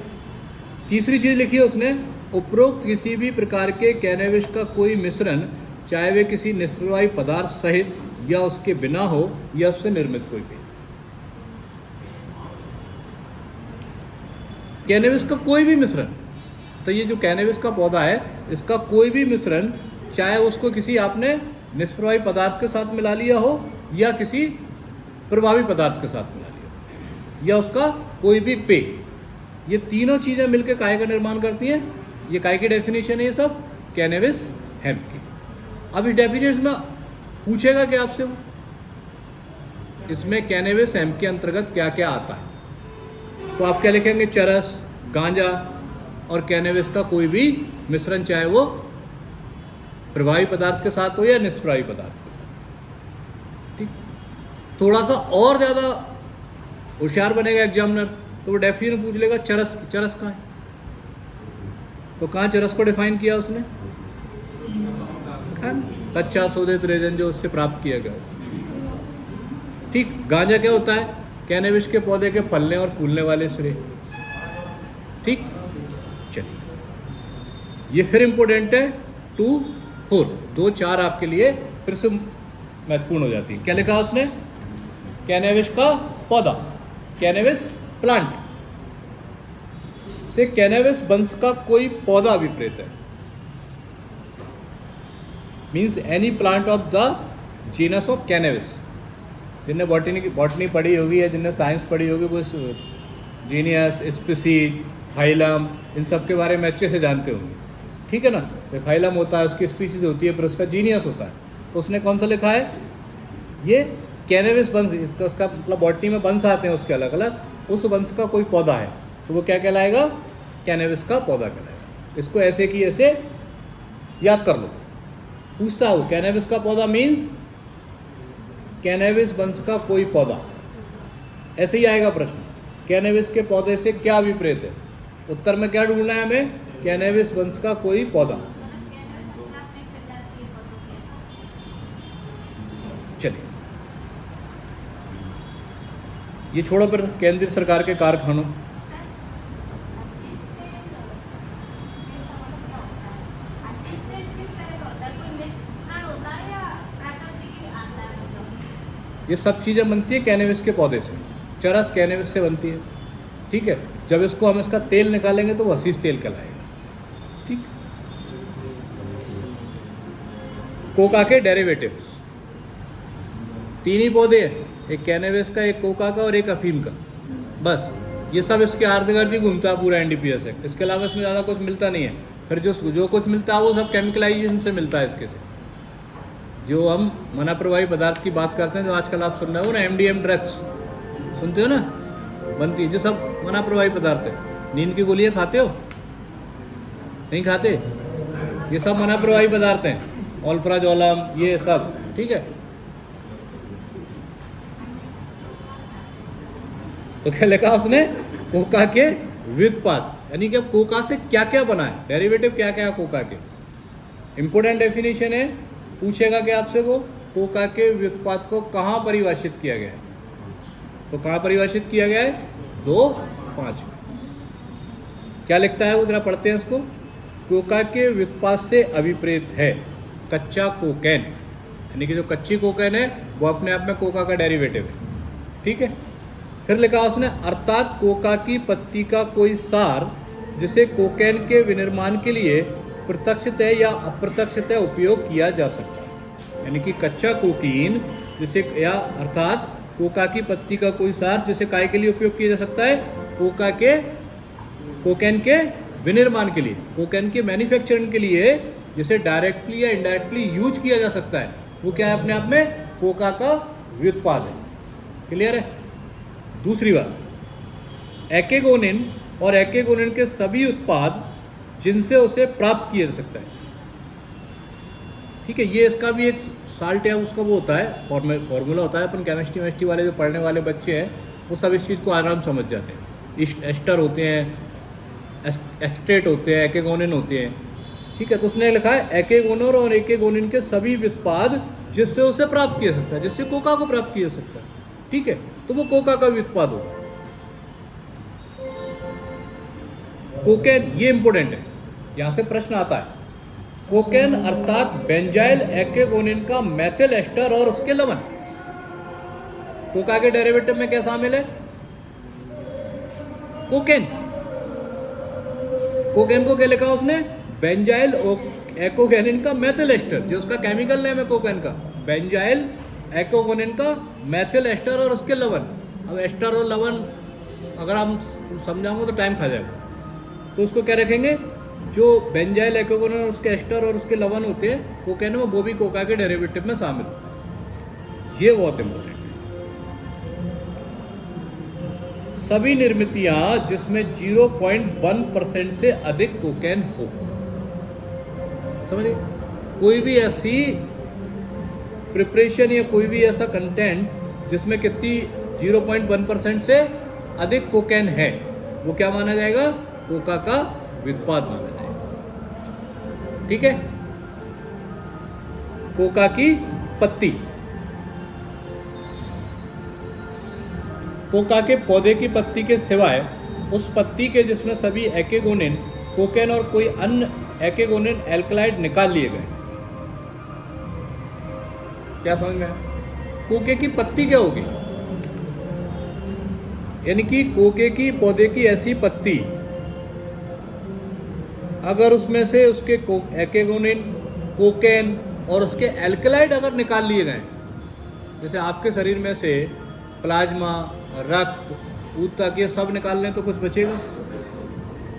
तीसरी चीज़ लिखी है उसने, उपरोक्त किसी भी प्रकार के कैनबिस का कोई मिश्रण, चाहे वे किसी निष्प्रभावी पदार्थ सहित या उसके बिना हो या उससे निर्मित कोई भी। कैनबिस का कोई भी मिश्रण, तो ये जो कैनबिस का पौधा है इसका कोई भी मिश्रण, चाहे उसको किसी आपने निष्प्रभावी पदार्थ के साथ मिला लिया हो या किसी प्रभावी पदार्थ के साथ मिला लिया हो, या उसका कोई भी पेय, ये तीनों चीज़ें मिलकर काय का निर्माण करती हैं। ये काय की डेफिनेशन है ये सब कैनबिस हेम्प की। अब इस डेफिनेशन में पूछेगा कि आपसे वो इसमें कैनबिस हेम्प के अंतर्गत क्या क्या आता है, तो आप क्या लिखेंगे, चरस, गांजा और कैनबिस का कोई भी मिश्रण, चाहे वो प्रभावी पदार्थ के साथ हो या निष्प्रभावी पदार्थ के साथ। ठीक। थोड़ा सा और ज़्यादा होशियार बनेगा एग्जामिनर तो वो डेफिनेशन पूछ लेगा चरस की। चरस कहाँ है, तो कहाँ चरस को डिफाइन किया उसने, कच्चा शोधित रेजन जो उससे प्राप्त किया गया। ठीक। गांजा क्या होता है, कैनबिस के पौधे के फलने और फूलने वाले सिरे। ठीक। चलिए, ये फिर इंपॉर्टेंट है 2, 4, 2, 4 आपके लिए फिर से महत्वपूर्ण हो जाती है। क्या लिखा उसने, कैनबिस का पौधा, कैनबिस प्लांट से कैनबिस वंश का कोई पौधा अभिप्रेत है, means any plant of the genus of cannabis. जिनने बॉटनी पढ़ी होगी या जिनने साइंस पढ़ी होगी वो जीनियस, स्पीसीज, फाइलम, इन सब के बारे में अच्छे से जानते होंगे। ठीक है ना। तो फाइलम होता है, उसकी स्पीसीज होती है, फिर उसका जीनियस होता है। तो उसने कौन सा लिखा है, ये कैनबिस वंश, इसका उसका मतलब बॉटनी में वंश आते हैं उसके अलग अलग, उस वंश का कोई पौधा है तो वो क्या कहलाएगा, कैनबिस का पौधा कहलाएगा। इसको ऐसे की ऐसे याद कर लो। पूछता हो कैनबिस का पौधा मीन्स कैनबिस वंश का कोई पौधा, ऐसे ही आएगा प्रश्न। कैनबिस के पौधे से क्या अभिप्रेत है, उत्तर में क्या ढूंढना है हमें, कैनबिस वंश का कोई पौधा। चलिए, ये छोड़ो फिर केंद्र सरकार के कारखानों। ये सब चीज़ें बनती है कैनबिस के पौधे से। चरस कैनबिस से बनती है। ठीक है। जब इसको हम इसका तेल निकालेंगे तो वो हसीस तेल कहलाएगा। ठीक। कोका के डेरिवेटिव्स, 3 ही पौधे हैं, एक कैनबिस का, एक कोका का और एक अफीम का। बस ये सब इसके इर्द गिर्द ही घूमता है पूरा एनडीपीएस एक्ट। इसके अलावा इसमें ज़्यादा कुछ मिलता नहीं है। फिर जो कुछ मिलता है वो सब केमिकलाइजेशन से मिलता है इसके से। जो हम मना प्रभावी पदार्थ की बात करते हैं, जो आजकल आप सुन रहे हो ना, MDM ड्रग्स सुनते हो ना, बनती है, जो सब मना प्रभावी पदार्थ है। नींद की गोलियाँ खाते हो, नहीं खाते, ये सब मना प्रभावी पदार्थ हैं, ऑल्प्राजोलम, ये सब। ठीक है। तो क्या लिखा उसने, कोका के व्युत्पाद, यानी कि कोका से क्या क्या बना है, डेरिवेटिव क्या क्या है कोका के। इंपोर्टेंट डेफिनेशन है, पूछेगा कि आपसे वो कोका के व्युत्पाद को कहाँ परिभाषित किया गया है, तो कहाँ परिभाषित किया गया है, 2.5 में। क्या लिखता है वो, जरा पढ़ते हैं इसको। कोका के व्युत्पाद से अभिप्रेत है कच्चा कोकेन, यानी कि जो कच्ची कोकेन है वो अपने आप में कोका का डेरिवेटिव है। ठीक है। फिर लिखा उसने, अर्थात कोका की पत्ती का कोई सार जिसे कोकेन के विनिर्माण के लिए प्रत्यक्षतः या अप्रत्यक्षतः उपयोग किया जा सकता है, यानी कि कच्चा कोकीन जिसे, या अर्थात कोका की पत्ती का कोई सार जिसे काय के लिए उपयोग किया जा सकता है, कोकेन के विनिर्माण के लिए, कोकेन के मैन्युफैक्चरिंग के लिए, जिसे डायरेक्टली या इनडायरेक्टली यूज किया जा सकता है, वो क्या है, अपने आप में कोका का व्युत्पाद है। क्लियर है। दूसरी बात, एकेगोनिन और एकेगोनिन के सभी उत्पाद जिनसे उसे प्राप्त किया जा सकता है। ठीक है। ये इसका भी एक साल्ट है, उसका वो होता है, फॉर्मूला होता है। अपन केमिस्ट्री वाले जो पढ़ने वाले बच्चे हैं वो सब इस चीज़ को आराम समझ जाते हैं। एस्टर होते हैं, एक्सट्रेट होते हैं, एकेगोनिन होते हैं। ठीक है। तो उसने लिखा है एकेगोनर और एकेगोनिन के सभी उत्पाद जिससे उसे प्राप्त किया जा सकता है, जिससे कोका को प्राप्त किया जा सकता है। ठीक है। तो वो कोका का व्युत्पाद होगा। कोकेन, ये इंपोर्टेंट है, यहां से प्रश्न आता है। कोकेन अर्थात बेंजाइल एकेगोनिन का मेथिल एस्टर और उसके लवण। कोका के डेरिवेटिव में क्या शामिल है? कोकेन। कोकेन को क्या लिखा उसने? बेंजाइल एकोगोनिन का मेथिल एस्टर, जो उसका केमिकल नेम है कोकेन का, बेंजाइल एकोगोनिन का मेथिल एस्टर और उसके लवण। अब एस्टर और लवण अगर हम समझाऊंगे तो टाइम खा जाएगा, तो उसको क्या रखेंगे? जो बेंजाइल एकोगोनिन और उसके एस्टर और उसके लवण होते हैं कोकेन में, वो भी कोका के डेरिवेटिव में शामिल होते हैं। ये बहुत इंपॉर्टेंट है। सभी निर्मितियां जिसमें 0.1% से अधिक कोकेन हो, समझिए, कोई भी ऐसी प्रिपरेशन या कोई भी ऐसा कंटेंट जिसमें कितनी 0.1% से अधिक कोकेन है, वो क्या माना जाएगा? कोका का व्युत्पाद माना जाएगा। ठीक है। कोका की पत्ती, कोका के पौधे की पत्ती के सिवाय उस पत्ती के जिसमें सभी एकेगोनिन, कोकेन और कोई अन्य एकेगोनिन एल्कलाइड निकाल लिए गए। क्या समझ में आया? कोके की पत्ती क्या होगी? यानी कि कोके की पौधे की ऐसी पत्ती, अगर उसमें से उसके एकेगोनिन, कोकेन और उसके एल्कलाइड अगर निकाल लिए गए, जैसे आपके शरीर में से प्लाज्मा, रक्त, ऊतक, ये सब निकाल लें तो कुछ बचेगा।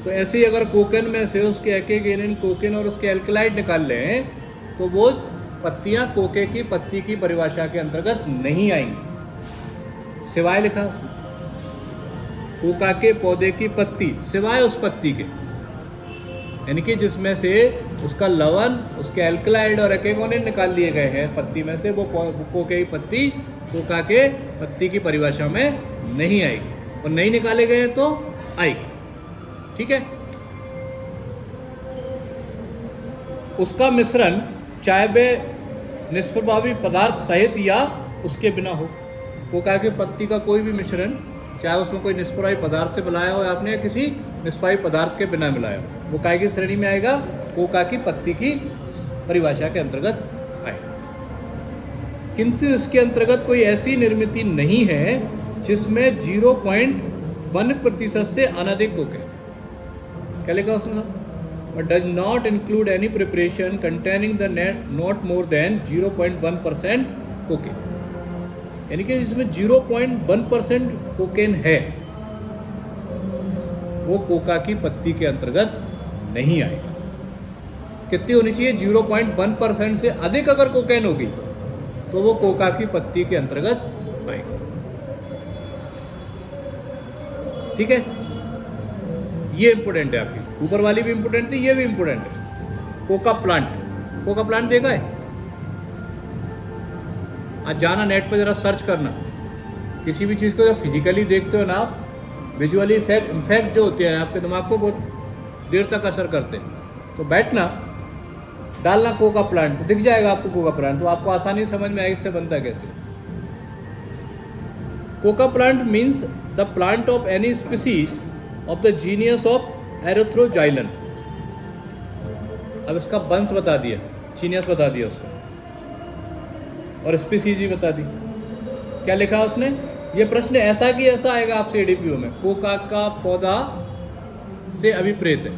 तो ऐसे ही अगर कोकेन में से उसके एकेगोनिन, कोकेन और उसके एल्कलाइड निकाल लें तो वो पत्तियां कोके की पत्ती की परिभाषा के अंतर्गत नहीं आएंगी। सिवाय लिखा कोका के पौधे की पत्ती, सिवाय उस पत्ती के, यानी कि जिसमें से उसका लवण, उसके एल्कलाइड और एकेगोनिन निकाल लिए गए हैं पत्ती में से, वो कोके की पत्ती कोका के पत्ती की परिभाषा में नहीं आएगी, और नहीं निकाले गए तो आएगी। ठीक है। उसका मिश्रण चाहे वे निष्प्रभावी पदार्थ सहित या उसके बिना हो। कोका की पत्ती का कोई भी मिश्रण, चाहे उसमें कोई निष्प्रभावी पदार्थ से मिलाया हो आपने या किसी निष्प्रभावी पदार्थ के बिना मिलाया हो, वो काय की श्रेणी में आएगा? कोका की पत्ती की परिभाषा के अंतर्गत आएगा। किंतु इसके अंतर्गत कोई ऐसी निर्मिति नहीं है जिसमें 0.1% से अनधिक कोकेन। क्या लिखा उसने? But does not include any preparation containing the not more than 0.1% cocaine। यानी कि जिसमें 0.1% कोकेन है वो कोका की पत्ती के अंतर्गत नहीं आएगा। कितनी होनी चाहिए? 0.1% से अधिक अगर कोकेन होगी तो वो कोका की पत्ती के अंतर्गत आएगा। ठीक है। ये इंपोर्टेंट है आपकी, ऊपर वाली भी इंपोर्टेंट थी, ये भी इंपोर्टेंट है। कोका प्लांट, कोका प्लांट देखा है? आज जाना नेट पे जरा सर्च करना, किसी भी चीज़ को जब फिजिकली देखते हो ना आप, विजुअली इफेक्ट जो होते हैं आपके दिमाग को बहुत देर तक असर करते हैं। तो बैठना, डालना कोका प्लांट, तो दिख जाएगा आपको कोका प्लांट, तो आपको आसानी समझ में आएगी इससे बनता है कैसे। Coca plant means the plant of any species of the genius of Erythroxylon. अब इसका वंश बता दिया, जीनियस बता दिया उसका, और स्पीसीज भी बता दी। क्या लिखा उसने? ये प्रश्न ऐसा कि ऐसा आएगा आपसे एडीपीओ में। कोका का पौधा से अभिप्रेत है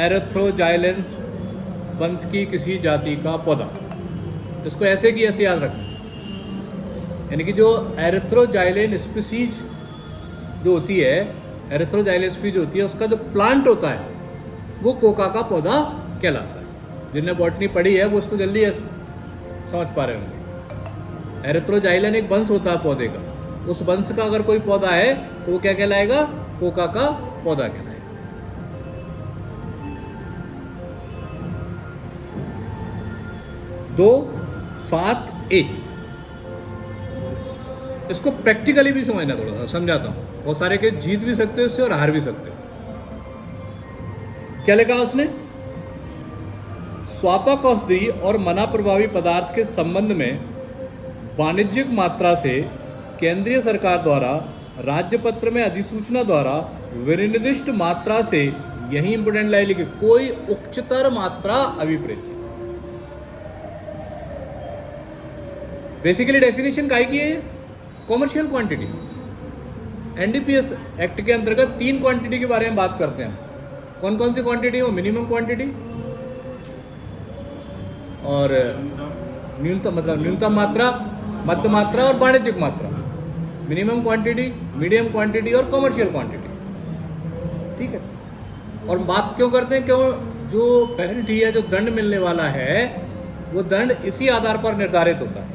एरिथ्रोजाइलन वंश की किसी जाति का पौधा। इसको ऐसे की ऐसे याद रखना, यानी कि जो एरिथ्रोजाइलन स्पीसीज जो होती है, एरिथ्रोजाइलन स्पीसीज होती है, उसका जो प्लांट होता है वो कोका का पौधा कहलाता है। जिनने बॉटनी पढ़ी है वो उसको जल्दी समझ पा रहे होंगे। एरिथ्रोजाइलन एक वंश होता है पौधे का, उस वंश का अगर कोई पौधा है तो वो क्या कहलाएगा? कोका का पौधा कहलाएगा। 2(7)A, इसको प्रैक्टिकली भी समझना, थोड़ा सा समझाता हूँ। बहुत सारे के जीत भी सकते हो इससे और हार भी सकते हो। क्या लिखा उसने? स्वापक औषधि और मना प्रभावी पदार्थ के संबंध में वाणिज्यिक मात्रा से केंद्रीय सरकार द्वारा राज्य पत्र में अधिसूचना द्वारा विनिर्दिष्ट मात्रा से, यही इंपोर्टेंट लाइन लिखी, कोई उच्चतर मात्रा अभिप्रेत। बेसिकली डेफिनेशन काय की है? Commercial quantity. एनडीपीएस एक्ट के अंतर्गत 3 क्वांटिटी के बारे में बात करते हैं। कौन कौन सी क्वांटिटी हो? मिनिमम क्वांटिटी और न्यूनतम, मतलब न्यूनतम मात्रा, मध्य मात्रा और वाणिज्यिक मात्रा। मिनिमम क्वांटिटी, मीडियम क्वांटिटी और कॉमर्शियल क्वांटिटी। ठीक है। और बात क्यों करते हैं? क्यों? जो पेनल्टी है, जो दंड मिलने वाला है, वो दंड इसी आधार पर निर्धारित होता है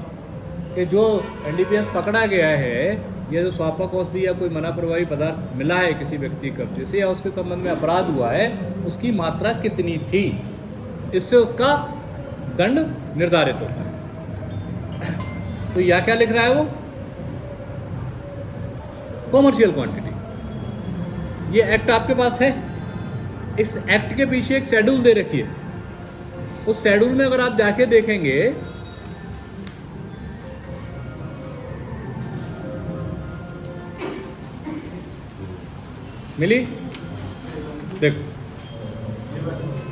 कि जो एनडीपीएस पकड़ा गया है, या जो स्वापक औषधि या कोई मना प्रभावी पदार्थ मिला है किसी व्यक्ति के कब्जे से, या उसके संबंध में अपराध हुआ है, उसकी मात्रा कितनी थी, इससे उसका दंड निर्धारित होता है। तो यह क्या लिख रहा है? वो कॉमर्शियल क्वांटिटी। ये एक्ट आपके पास है। इस एक्ट के पीछे एक शेड्यूल दे रखी है। उस शेड्यूल में अगर आप जाके देखेंगे, मिली? देखो,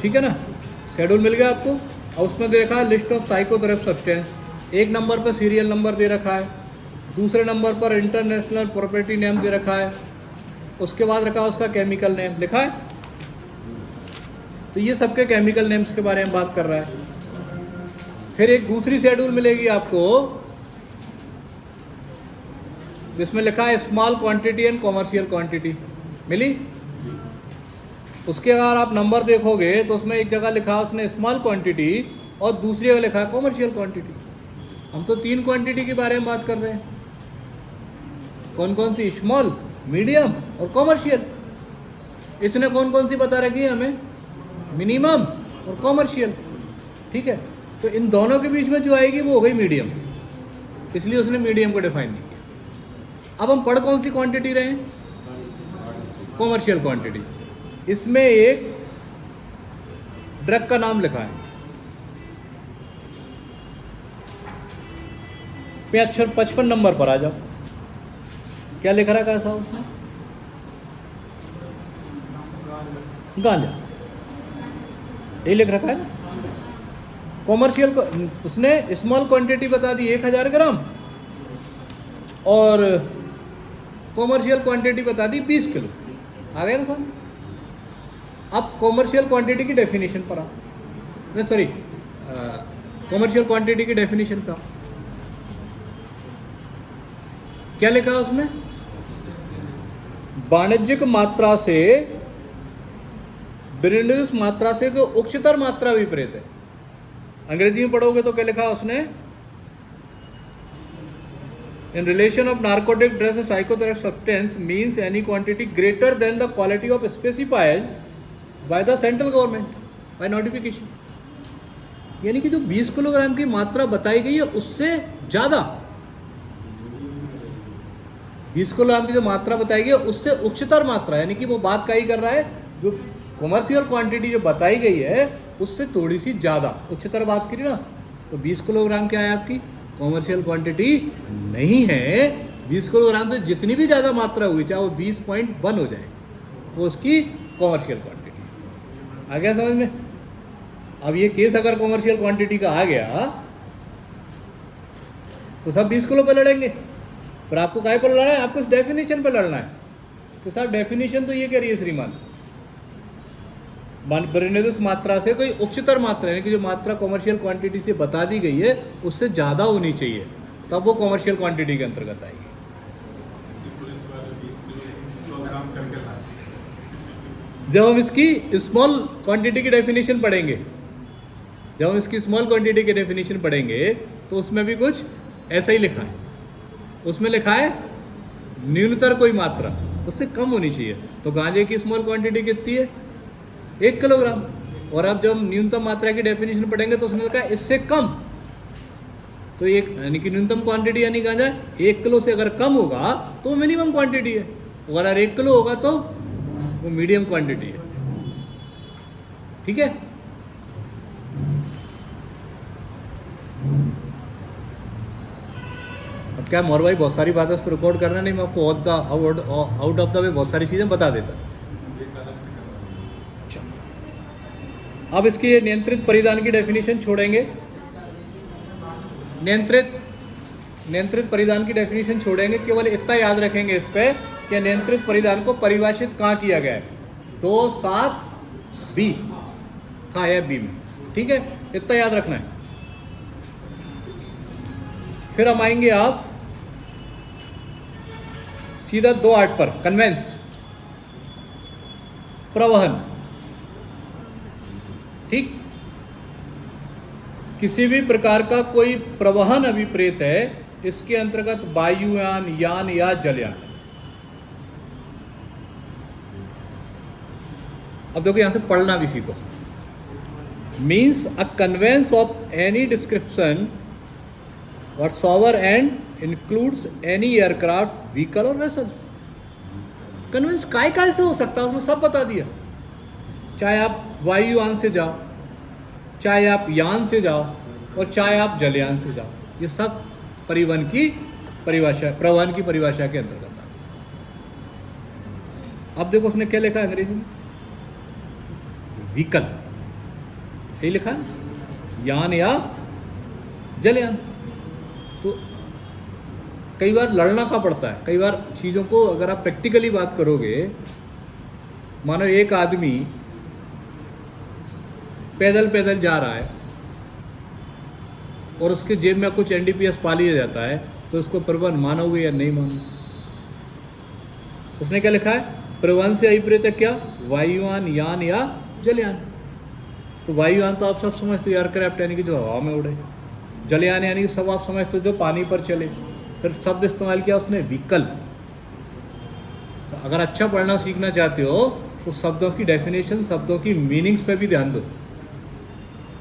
ठीक है ना, शेड्यूल मिल गया आपको। और उसमें दे रखा है लिस्ट ऑफ साइकोथेरेपी सब्सटेंस। एक नंबर पर सीरियल नंबर दे रखा है, दूसरे नंबर पर इंटरनेशनल प्रॉपर्टी नेम दे रखा है, उसके बाद रखा है उसका केमिकल नेम लिखा है। तो ये सबके केमिकल नेम्स के बारे में बात कर रहा है। फिर एक दूसरी शेड्यूल मिलेगी आपको, जिसमें लिखा है small quantity and commercial quantity. मिली? उसके अगर आप नंबर देखोगे तो उसमें एक जगह लिखा है उसने स्मॉल क्वांटिटी और दूसरी जगह लिखा है कॉमर्शियल क्वांटिटी। हम तो 3 क्वांटिटी के बारे में बात कर रहे हैं। कौन कौन सी? स्मॉल, मीडियम और कॉमर्शियल। इसने कौन कौन सी बता रखी है हमें? मिनिमम और कॉमर्शियल। ठीक है। तो इन दोनों के बीच में जो आएगी वो हो गई मीडियम, इसलिए उसने मीडियम को डिफाइन नहीं किया। अब हम पढ़ कौन सी क्वांटिटी रहे हैं? Commercial quantity. इसमें एक ड्रग का नाम लिखा है, पे अक्षर 55 नंबर पर आ जाओ। क्या लिख रहा है? कैसा उसने? गांजा, यही लिख रखा है ना। कॉमर्शियल को उसने स्मॉल क्वांटिटी बता दी 1000 ग्राम और कॉमर्शियल क्वांटिटी बता दी 20 किलो। आ गए ना साहब? अब कॉमर्शियल क्वांटिटी की डेफिनेशन पर आओ, नहीं सॉरी, कॉमर्शियल क्वांटिटी की डेफिनेशन पर आओ। क्या लिखा है उसमें? वाणिज्यिक मात्रा से विनिर्दिष्ट मात्रा से जो उच्चतर मात्रा विपरीत है। अंग्रेजी में पढ़ोगे तो क्या लिखा है उसने? In relation of narcotic drugs and psychotherapeutic substance means any quantity greater than the quality of specified by the central government by notification। यानी कि जो 20 किलोग्राम की मात्रा बताई गई है उससे ज़्यादा, 20 किलोग्राम की जो मात्रा बताई गई है उससे उच्चतर मात्रा, यानी कि वो बात का ही कर रहा है, जो कॉमर्शियल क्वांटिटी जो बताई गई है उससे थोड़ी सी ज़्यादा उच्चतर बात करी ना। तो 20 किलोग्राम क्या है आपकी? कॉमर्शियल क्वांटिटी नहीं है। 20 किलोग्राम से जितनी भी ज़्यादा मात्रा हुई, चाहे वो 20.1 हो जाए, वो उसकी कॉमर्शियल क्वांटिटी। आ गया समझ में? अब ये केस अगर कॉमर्शियल क्वांटिटी का आ गया तो सब 20 किलो पे लड़ेंगे। पर आपको काय पर लड़ना है? आपको इस डेफिनेशन पर लड़ना है। तो साहब डेफिनेशन तो ये कह रही है श्रीमान, विनिर्दिष्ट मात्रा से कोई उच्चतर मात्रा, यानी कि जो मात्रा कॉमर्शियल क्वांटिटी से बता दी गई है उससे ज़्यादा होनी चाहिए, तब वो कॉमर्शियल क्वांटिटी के अंतर्गत आएगी। जब हम इसकी स्मॉल क्वांटिटी की डेफिनेशन पढ़ेंगे, जब हम इसकी स्मॉल क्वांटिटी की डेफिनेशन पढ़ेंगे तो उसमें भी कुछ ऐसा ही लिखा है। उसमें लिखा है न्यूनतर कोई मात्रा उससे कम होनी चाहिए। तो गांजे की स्मॉल क्वांटिटी कितनी है? 1 किलोग्राम। और अब जब न्यूनतम मात्रा की डेफिनेशन पढ़ेंगे तो उसमें लिखा है इससे कम। तो एक यानी कि न्यूनतम क्वांटिटी यानी गांजा 1 किलो से अगर कम होगा तो वो मिनिमम क्वांटिटी है, और अगर 1 किलो होगा तो वो मीडियम क्वांटिटी है। ठीक है? अब क्या मोर भाई बहुत सारी बातें उस पर रिकॉर्ड करना नहीं, मैं आपको आउट ऑफ द वे बहुत सारी चीज़ें बता देता। अब इसकी ये नियंत्रित परिधान की डेफिनेशन छोड़ेंगे, नियंत्रित परिधान की डेफिनेशन छोड़ेंगे, केवल इतना याद रखेंगे इस पे कि नियंत्रित परिधान को परिभाषित कहाँ किया गया है, 2(7)B कहाँ है, बी में, ठीक है, इतना याद रखना है। फिर हम आएंगे आप सीधा 2(8) पर, कन्वेंस, प्रवहन, ठीक, किसी भी प्रकार का कोई प्रवहन अभिप्रेत है, इसके अंतर्गत वायुयान, यान या जलयान। अब देखो यहां से पढ़ना भी सीखो। Means a conveyance of any description whatsoever and includes any aircraft, vehicle और vessels। कन्वेंस काय से हो सकता है, उसने सब बता दिया। चाहे आप वायुयान से जाओ, चाहे आप यान से जाओ, और चाहे आप जलयान से जाओ, ये सब परिवहन की परिभाषा, प्रवहन की परिभाषा के अंतर्गत है। अब देखो उसने क्या लिखा है अंग्रेजी में, व्हीकल, यही लिखा है, यान या जलयान। तो कई बार लड़ना का पड़ता है, कई बार चीज़ों को अगर आप प्रैक्टिकली बात करोगे, मानो एक आदमी पैदल पैदल जा रहा है और उसके जेब में कुछ एनडीपीएस पा लिया जाता है, तो उसको परिवहन मानोगे या नहीं मानोगे? उसने क्या लिखा है, परिवहन से अभिप्रेत है क्या, वायुयान, यान या जलयान। तो वायुयान तो आप सब समझते हो, एयरक्राफ्ट यानी कि जो हवा में उड़े, जलयान यानी सब आप समझते हो जो पानी पर चले। फिर शब्द इस्तेमाल किया उसने, व्हीकल। तो अगर अच्छा पढ़ना सीखना चाहते हो तो शब्दों की डेफिनेशन, शब्दों की मीनिंग्स पे भी ध्यान दो।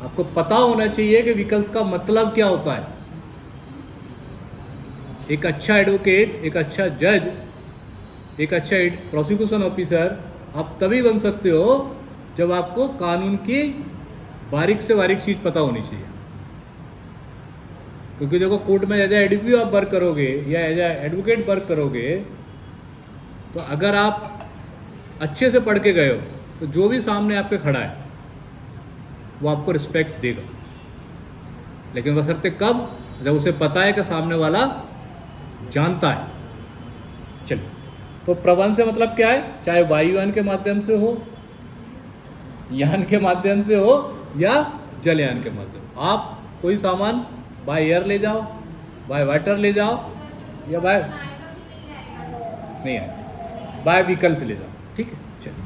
आपको पता होना चाहिए कि व्हीकल्स का मतलब क्या होता है। एक अच्छा एडवोकेट, एक अच्छा जज, एक अच्छा प्रोसिक्यूशन ऑफिसर आप तभी बन सकते हो जब आपको कानून की बारीक से बारीक चीज़ पता होनी चाहिए। क्योंकि देखो कोर्ट में एज एडीपी आप वर्क करोगे या एज एडवोकेट वर्क करोगे, तो अगर आप अच्छे से पढ़ के गए हो तो जो भी सामने आपके खड़ा है वो आपको रिस्पेक्ट देगा। लेकिन बशर्ते कब, जब उसे पता है कि सामने वाला जानता है। चलिए, तो प्रवहन से मतलब क्या है, चाहे वायुयान के माध्यम से हो, यान के माध्यम से हो या जलयान के माध्यम। आप कोई सामान बाय एयर ले जाओ, बाय वाटर ले जाओ, या बाय नहीं है, बाय व्हीकल से ले जाओ, ठीक है। चलिए,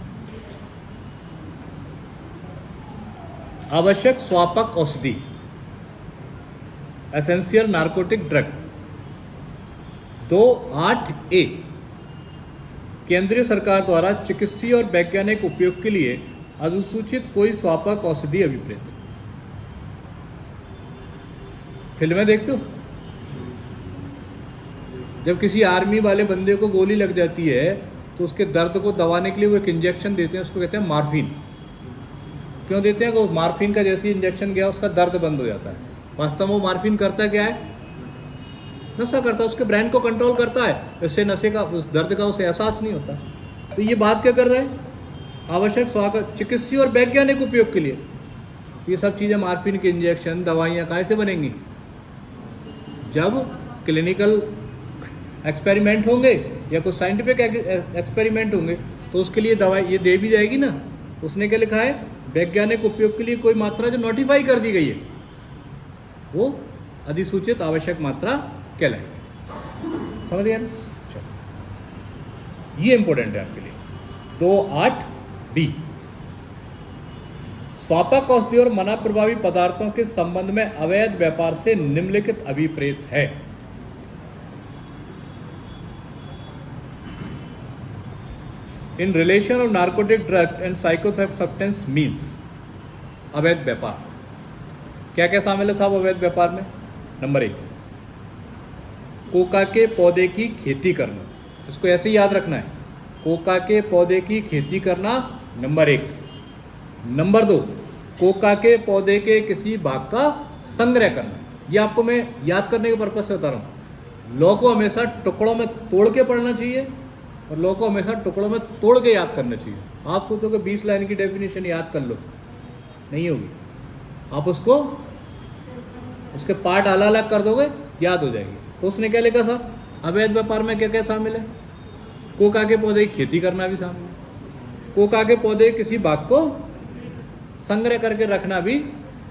आवश्यक स्वापक औषधि, एसेंशियल नार्कोटिक ड्रग, 2(8)A केंद्रीय सरकार द्वारा चिकित्सीय और वैज्ञानिक उपयोग के लिए अधिसूचित कोई स्वापक औषधि अभिप्रेत है। फिल्में देखते हो, जब किसी आर्मी वाले बंदे को गोली लग जाती है तो उसके दर्द को दबाने के लिए वो एक इंजेक्शन देते हैं, उसको कहते हैं मार्फिन। क्यों देते हैं? कि मार्फिन का जैसे इंजेक्शन गया उसका दर्द बंद हो जाता है। वास्तव में वो मार्फिन करता क्या है, नशा करता है, उसके ब्रेन को कंट्रोल करता है, इससे नशे का, उस दर्द का उसे एहसास नहीं होता। तो ये बात क्या कर रहे हैं, आवश्यक स्वास्थ्य चिकित्सीय और वैज्ञानिक उपयोग के लिए। तो ये सब चीज़ें, मार्फिन के इंजेक्शन, दवाइयाँ कैसे बनेंगी, जब क्लिनिकल एक्सपेरिमेंट होंगे या कुछ साइंटिफिक एक्सपेरिमेंट होंगे तो उसके लिए दवाई ये दे भी जाएगी ना। तो उसने क्या लिखा है, वैज्ञानिक उपयोग के लिए कोई मात्रा जो नोटिफाई कर दी गई है वो अधिसूचित आवश्यक मात्रा कहलाएगी। समझ गए ना? चलो, ये इंपॉर्टेंट है आपके लिए। 2(8)B स्वापक औषधि और मना प्रभावी पदार्थों के संबंध में अवैध व्यापार से निम्नलिखित अभिप्रेत है। In relation of narcotic drug and psychotherapic substance means, अवैध व्यापार क्या क्या शामिल है साहब अवैध व्यापार में? नंबर 1, कोका के पौधे की खेती करना। इसको ऐसे ही याद रखना है, कोका के पौधे की खेती करना नंबर 1। नंबर 2, कोका के पौधे के किसी भाग का संग्रह करना। ये आपको मैं याद करने के पर्पज से बता रहा हूँ। लॉ को हमेशा टुकड़ों में तोड़ के पढ़ना चाहिए और लॉ को हमेशा टुकड़ों में तोड़ के याद करना चाहिए। आप सोचो कि 20 लाइन की डेफिनेशन याद कर लो, नहीं होगी। आप उसको उसके पार्ट अलग अलग कर दोगे, याद हो जाएगी। तो उसने क्या लिखा था, अवैध व्यापार में क्या क्या शामिल है? कोका के पौधे की खेती करना भी शामिल है। कोका के पौधे किसी बाग को संग्रह करके रखना भी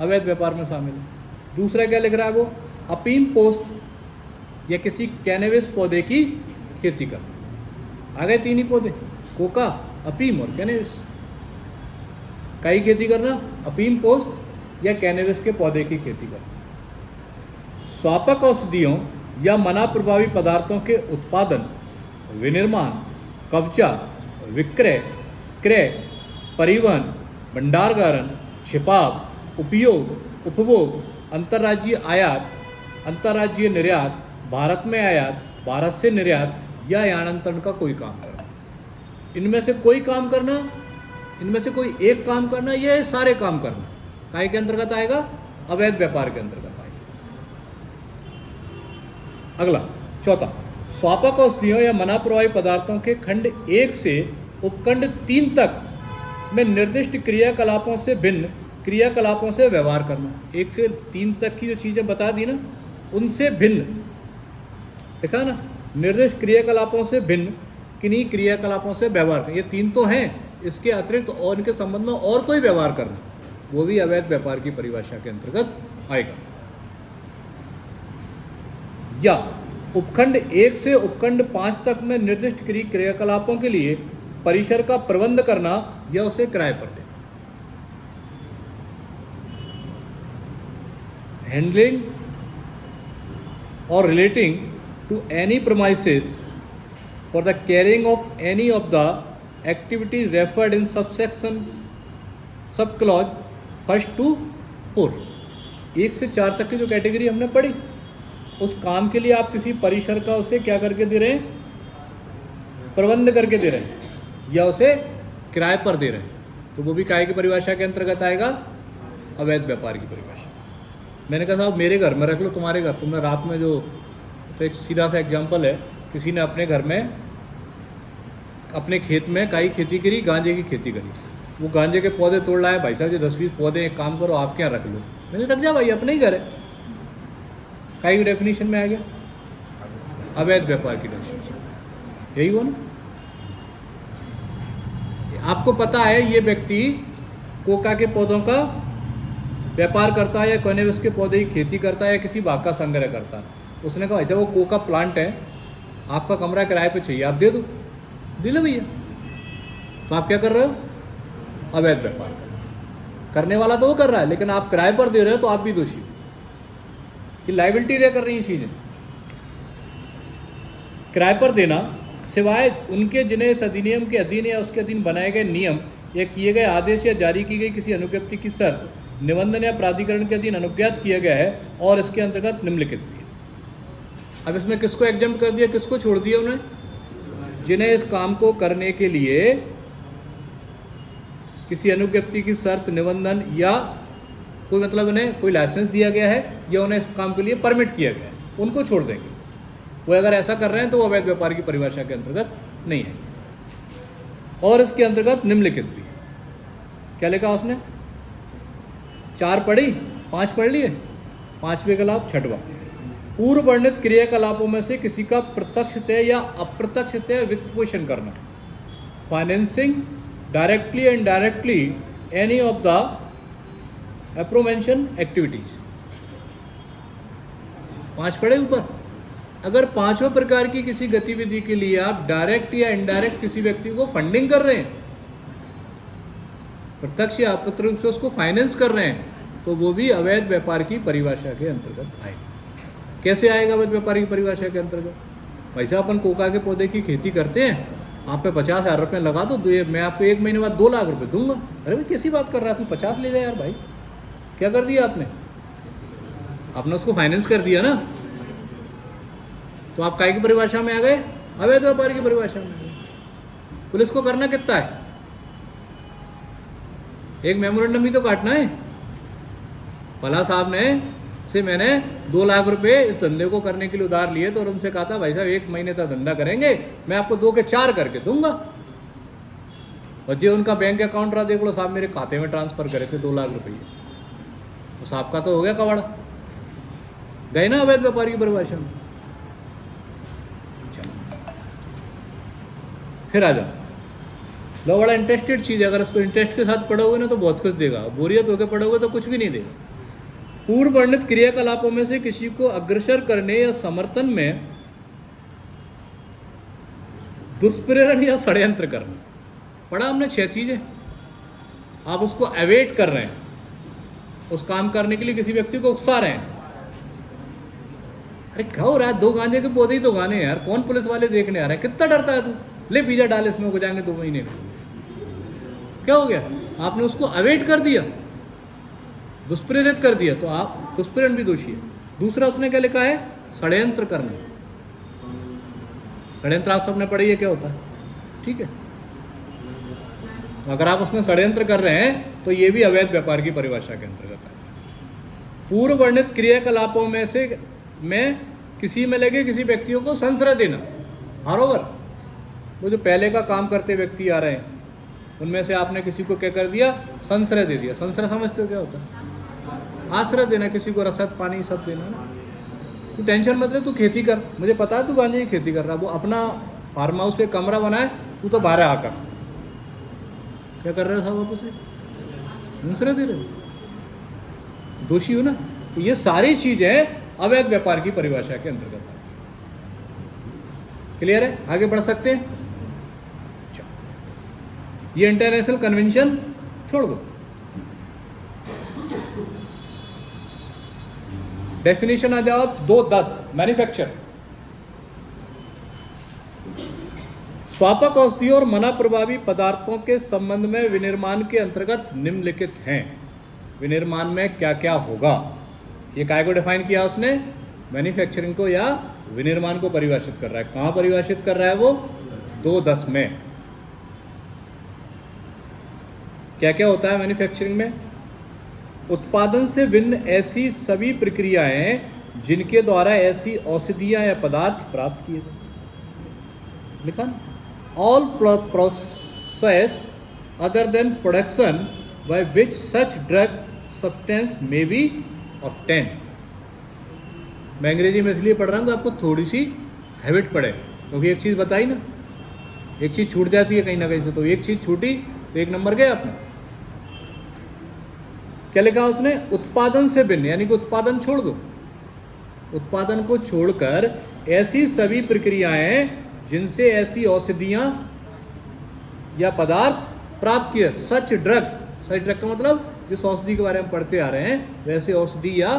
अवैध व्यापार में शामिल है। दूसरा क्या लिख रहा है वो, अफीम पोस्त या किसी कैनबिस पौधे की खेती करना। आ गए 3 ही पौधे, कोका, अफीम और कैनबिस। काई खेती करना, अफीम पोस्त या कैनबिस के पौधे की खेती करना। स्वापक औषधियों या मना प्रभावी पदार्थों के उत्पादन, विनिर्माण, कब्जा, विक्रय, क्रय, परिवहन, भंडारगारण, छिपाव, उपयोग, उपभोग, अंतर्राज्यीय आयात, अंतर्राज्यीय निर्यात, भारत में आयात, भारत से निर्यात या यानांतरण का कोई काम करना। इनमें से कोई काम करना, इनमें से कोई एक काम करना, ये सारे काम करना काय के अंतर्गत आएगा? अवैध व्यापार के अंतर्गत आएगा। अगला चौथा, स्वापक औषधियों या मना प्रभावी पदार्थों के खंड 1 से उपखंड 3 तक में निर्दिष्ट क्रियाकलापों से भिन्न क्रियाकलापों से व्यवहार करना। 1 से 3 तक की जो चीज़ें बता दी ना, उनसे भिन्न देखा ना, निर्दिष्ट क्रियाकलापों से भिन्न किन्हीं क्रियाकलापों से व्यवहार करना। ये 3 तो हैं, इसके अतिरिक्त और इनके संबंध में और कोई व्यवहार करना, वो भी अवैध व्यापार की परिभाषा के अंतर्गत आएगा। या उपखंड 1 से उपखंड 5 तक में निर्दिष्ट क्रियाकलापों के लिए परिसर का प्रबंध करना या उसे किराए पर देना। हैंडलिंग और relating to any premises for the carrying of any of the activities referred in subsection sub clause 1 to 4। 1 से 4 तक की जो कैटेगरी हमने पढ़ी, उस काम के लिए आप किसी परिसर का उसे क्या करके दे रहे हैं? प्रबंध करके दे रहे हैं या उसे किराए पर दे रहे हैं, तो वो भी काय की परिभाषा के अंतर्गत आएगा? अवैध व्यापार की परिभाषा। मैंने कहा साहब मेरे घर में रख लो, तुम्हारे घर, तुमने रात में जो, तो एक सीधा सा एग्जाम्पल है, किसी ने अपने घर में अपने खेत में काई खेती करी, गांजे की खेती करी, वो गांजे के पौधे तोड़ लाए, भाई साहब जो 10-20 पौधे, एक काम करो आपके यहाँ रख लो। मैंने रख जा भाई, अपने ही घर है, काई की डेफिनेशन में आ गया? अवैध व्यापार की डेफिनेशन, यही हुआ ना। आपको पता है ये व्यक्ति कोका के पौधों का व्यापार करता है या कैनबिस के पौधे की खेती करता है या किसी बाग का संग्रह करता है। उसने कहा ऐसा वो कोका प्लांट है, आपका कमरा किराए पे चाहिए, आप दे दो, दिले भैया। तो आप क्या कर रहे हो? अवैध व्यापार कर रहे हो। करने वाला तो वो कर रहा है, लेकिन आप किराए पर दे रहे हो तो आप भी दोषी हो। ये लायबिलिटी दे कर रही हैं चीज़ें। किराए पर देना सिवाय उनके जिन्हें इस अधिनियम के अधीन या उसके अधीन बनाए गए नियम या किए गए आदेश या जारी की गई किसी अनुज्ञप्ति की शर्त, निबंधन या प्राधिकरण के अधीन अनुज्ञात किया गया है और इसके अंतर्गत निम्नलिखित भी है। अब इसमें किसको एग्जाम्प्ट कर दिया, किसको छोड़ दिया उन्हें? जिन्हें इस काम को करने के लिए किसी अनुज्ञप्ति की शर्त, निबंधन या कोई मतलब उन्हें कोई लाइसेंस दिया गया है या उन्हें इस काम के लिए परमिट किया गया है, उनको छोड़ देंगे। वो अगर ऐसा कर रहे हैं तो वो अवैध व्यापार की परिभाषा के अंतर्गत नहीं है। और इसके अंतर्गत निम्नलिखित भी है। क्या लिखा उसने? 4 पढ़ी, 5 पढ़ लिए, 5वें कलाप 6वां, पूर्व वर्णित क्रियाकलापों में से किसी का प्रत्यक्षतः या अप्रत्यक्षतः वित्त पोषण करना, financing directly and directly any of the aforementioned activities. 5 पढ़े ऊपर। अगर 5वें प्रकार की किसी गतिविधि के लिए आप डायरेक्ट या इनडायरेक्ट किसी व्यक्ति को फंडिंग कर रहे हैं, प्रत्यक्ष या अप्रत्यक्ष रूप से उसको फाइनेंस कर रहे हैं, तो वो भी अवैध व्यापार की परिभाषा के अंतर्गत आएगा। कैसे आएगा अवैध व्यापार की परिभाषा के अंतर्गत? वैसे अपन कोका के पौधे की खेती करते हैं, आप पे 50,000 रुपये लगा दो, मैं आपको 1 महीने बाद 2 लाख रुपये दूंगा। अरे भाई कैसी बात कर रहा है तू, 50 ले जा यार भाई। क्या कर दिया आपने? आपने उसको फाइनेंस कर दिया ना, तो आप काय की परिभाषा में आ गए? अवैध व्यापार की परिभाषा में आ गए। पुलिस को करना कितना है? एक मेमोरेंडम भी तो काटना है। फला साहब ने से मैंने 2 लाख रुपए इस धंधे को करने के लिए उधार लिए थे और उनसे कहा था भाई साहब 1 महीने तक धंधा करेंगे, मैं आपको 2 के 4 करके दूंगा। और जो उनका बैंक अकाउंट रहा देख लो साहब, मेरे खाते में ट्रांसफ़र करे थे 2 लाख रुपये, तो साहब का तो हो गया कबाड़ा, गए ना अवैध व्यापार की परिभाषा में। फिर आ जाओ, लो बड़ा इंटरेस्टेड चीज़ है, अगर इसको इंटरेस्ट के साथ पढ़ोगे ना तो बहुत कुछ देगा, बोरियत होकर पढ़ोगे तो कुछ भी नहीं देगा। पूर्व वर्णित क्रियाकलापों में से किसी को अग्रसर करने या समर्थन में दुष्प्रेरण या षड्यंत्र करना, पढ़ा हमने 6 चीज़ें। आप उसको अवेट कर रहे हैं, उस काम करने के लिए किसी व्यक्ति को उकसा रहे हैं। अरे क्या हो रहा है, 2 गांजे के पौधे ही तो गाने यार, कौन पुलिस वाले देखने आ रहे हैं, कितना डरता है तू, ले पिज्जा डाल इसमें, हो जाएंगे 2 महीने में। क्या हो गया, आपने उसको अवेट कर दिया, दुष्प्रेरित कर दिया, तो आप दुष्प्रेरण भी दोषी है। दूसरा उसने क्या लिखा है, षड्यंत्र करना। षड्यंत्र आप सबने पढ़ी है क्या होता है, ठीक है। अगर आप उसमें षड्यंत्र कर रहे हैं तो ये भी अवैध व्यापार की परिभाषा के अंतर्गत है। पूर्व वर्णित क्रियाकलापों में से किसी में लगे किसी व्यक्तियों को संश्रय देना, हारोवर, वो जो पहले का काम करते व्यक्ति आ रहे हैं उनमें से आपने किसी को क्या कर दिया, संश्रय दे दिया। संश्रय समझते हो क्या होता है, आश्रय देना, किसी को रसद पानी सब देना ना। तू टेंशन मत ले, तू खेती कर, मुझे पता है तू गांजे की खेती कर रहा, वो अपना फार्म हाउस पे कमरा बनाए, तू तो बाहर आकर क्या कर रहे हो साहब, वापस संश्रय दे रहे हो, दोषी हो ना। तो ये सारी चीजें अवैध व्यापार की परिभाषा के अंतर्गत है। क्लियर है, आगे बढ़ सकते हैं। ये इंटरनेशनल कन्वेंशन छोड़ दो। डेफिनेशन आ जाओ 2.10 मैन्युफैक्चर। स्वापक औषधियों और मना प्रभावी पदार्थों के संबंध में विनिर्माण के अंतर्गत निम्नलिखित हैं। विनिर्माण में क्या क्या होगा, ये काय को डिफाइन किया उसने, मैन्युफैक्चरिंग को या विनिर्माण को परिभाषित कर रहा है। कहाँ परिभाषित कर रहा है वो, 2.10 में। क्या क्या होता है मैन्युफैक्चरिंग में, उत्पादन से भिन्न ऐसी सभी प्रक्रियाएं जिनके द्वारा ऐसी औषधियां या पदार्थ प्राप्त किए जाए। लिखा ना, all process other than production by which such drug substance may be obtained. मैं अंग्रेजी में इसलिए पढ़ रहा हूँ कि आपको थोड़ी सी हैबिट पड़े, क्योंकि एक चीज़ बताई ना, एक चीज़ छूट जाती है कहीं ना कहीं से, तो एक चीज़ छूटी तो 1 नंबर गया आपने। क्या लिखा उसने, उत्पादन से भिन्न, यानी कि उत्पादन छोड़ दो, उत्पादन को छोड़कर ऐसी सभी प्रक्रियाएं जिनसे ऐसी औषधियां या पदार्थ प्राप्त किए, सच ड्रग, सच ड्रग का मतलब जिस औषधि के बारे में पढ़ते आ रहे हैं वैसे औषधि या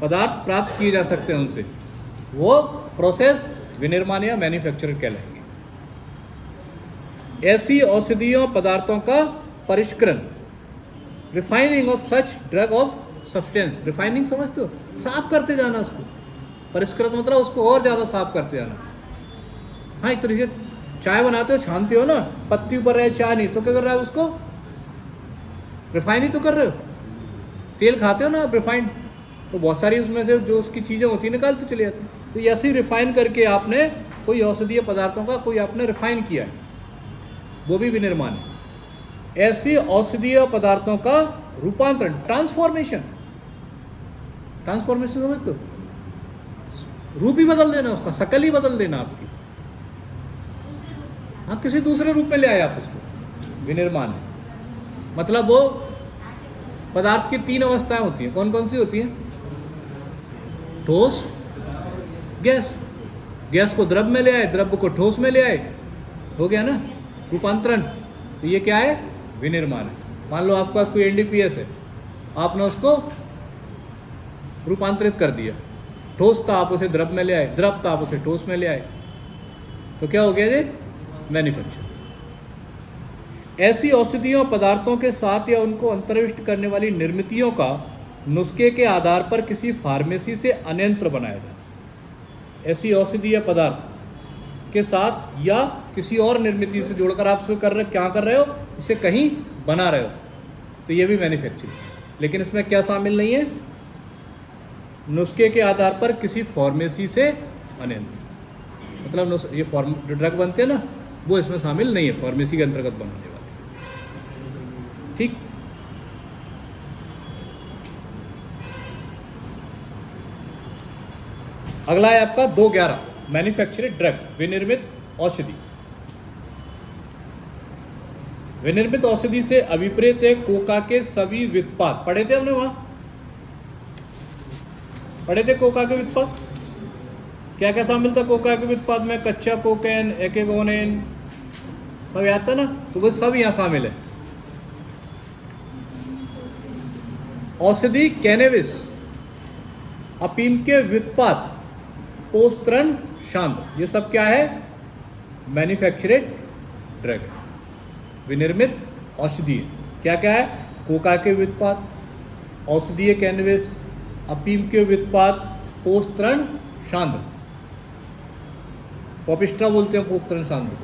पदार्थ प्राप्त किए जा सकते हैं उनसे, वो प्रोसेस विनिर्माण या मैन्युफैक्चर कहलाएंगे। ऐसी औषधियों पदार्थों का परिष्करण, refining of such drug of substance. Refining समझते हो, साफ करते जाना उसको, परिष्कृत मतलब उसको और ज़्यादा साफ करते जाना। हाँ, एक तरीके चाय बनाते हो, छानते हो ना, पत्ती ऊपर रहे चाय नहीं, तो क्या कर रहा है उसको, रिफाइन ही तो कर रहे हो। तेल खाते हो ना आप रिफाइंड, तो बहुत सारी उसमें से जो उसकी चीज़ें होती हैं निकालते चले जाते हैं। तो ऐसे ही रिफाइन करके आपने कोई औषधीय पदार्थों का कोई आपने रिफाइन किया है, वो भी विनिर्माण है। ऐसे औषधीय पदार्थों का रूपांतरण, ट्रांसफॉर्मेशन, ट्रांसफॉर्मेशन समझते हो, रूप ही बदल देना उसका, शकल ही बदल देना आपकी, हाँ किसी दूसरे रूप में ले आए आप उसको, विनिर्माण है। मतलब वो पदार्थ की 3 अवस्थाएं होती हैं, कौन कौन सी होती हैं, ठोस, गैस, गैस को द्रव में ले आए, द्रव को ठोस में ले आए, हो गया ना रूपांतरण। तो ये क्या है, विनिर्माण है। मान लो आपके पास कोई एनडीपीएस है, आपने उसको रूपांतरित कर दिया, ठोस था आप उसे द्रव में ले आए, द्रव था आप उसे ठोस में ले आए, तो क्या हो गया जी, मैन्युफैक्चर। ऐसी औषधियों पदार्थों के साथ या उनको अंतर्विष्ट करने वाली निर्मितियों का नुस्खे के आधार पर किसी फार्मेसी से अन्यंत्र बनाया जाए। ऐसी औषधि या पदार्थ के साथ या किसी और निर्मिति से जोड़कर आप इसको कर रहे, क्या कर रहे हो, इसे कहीं बना रहे हो, तो ये भी मैन्युफैक्चरिंग। लेकिन इसमें क्या शामिल नहीं है, नुस्खे के आधार पर किसी फार्मेसी से अनियंत्रित, मतलब ये ड्रग बनते हैं ना, वो इसमें शामिल नहीं है, फार्मेसी के अंतर्गत बनाने वाले। ठीक, अगला है आपका 211, मैन्युफैक्चर्ड ड्रग, विनिर्मित औषधि। विनिर्मित औषधि से अभिप्रेत है कोका के सभी व्युत्पाद। पढ़े थे हमने वहां, पढ़े थे कोका के व्युत्पाद, क्या क्या शामिल था कोका के व्युत्पाद में? कच्चा कोकेन, एकेगोनेन, सब याद था ना, तो वो सब यहां शामिल है। औषधि कैनेबिस, अफीम के व्युत्पाद, पोस्तरण शांत, ये सब क्या है? मैन्युफैक्चर्ड ड्रग है, विनिर्मित औषधि। क्या क्या है? कोका के व्युत्पाद, औषधीय कैनबिस, अफीम के व्युत्पाद, पोस्तरण शांत, पॉपिस्ट्रा बोलते हैं पोस्तरण शांत को।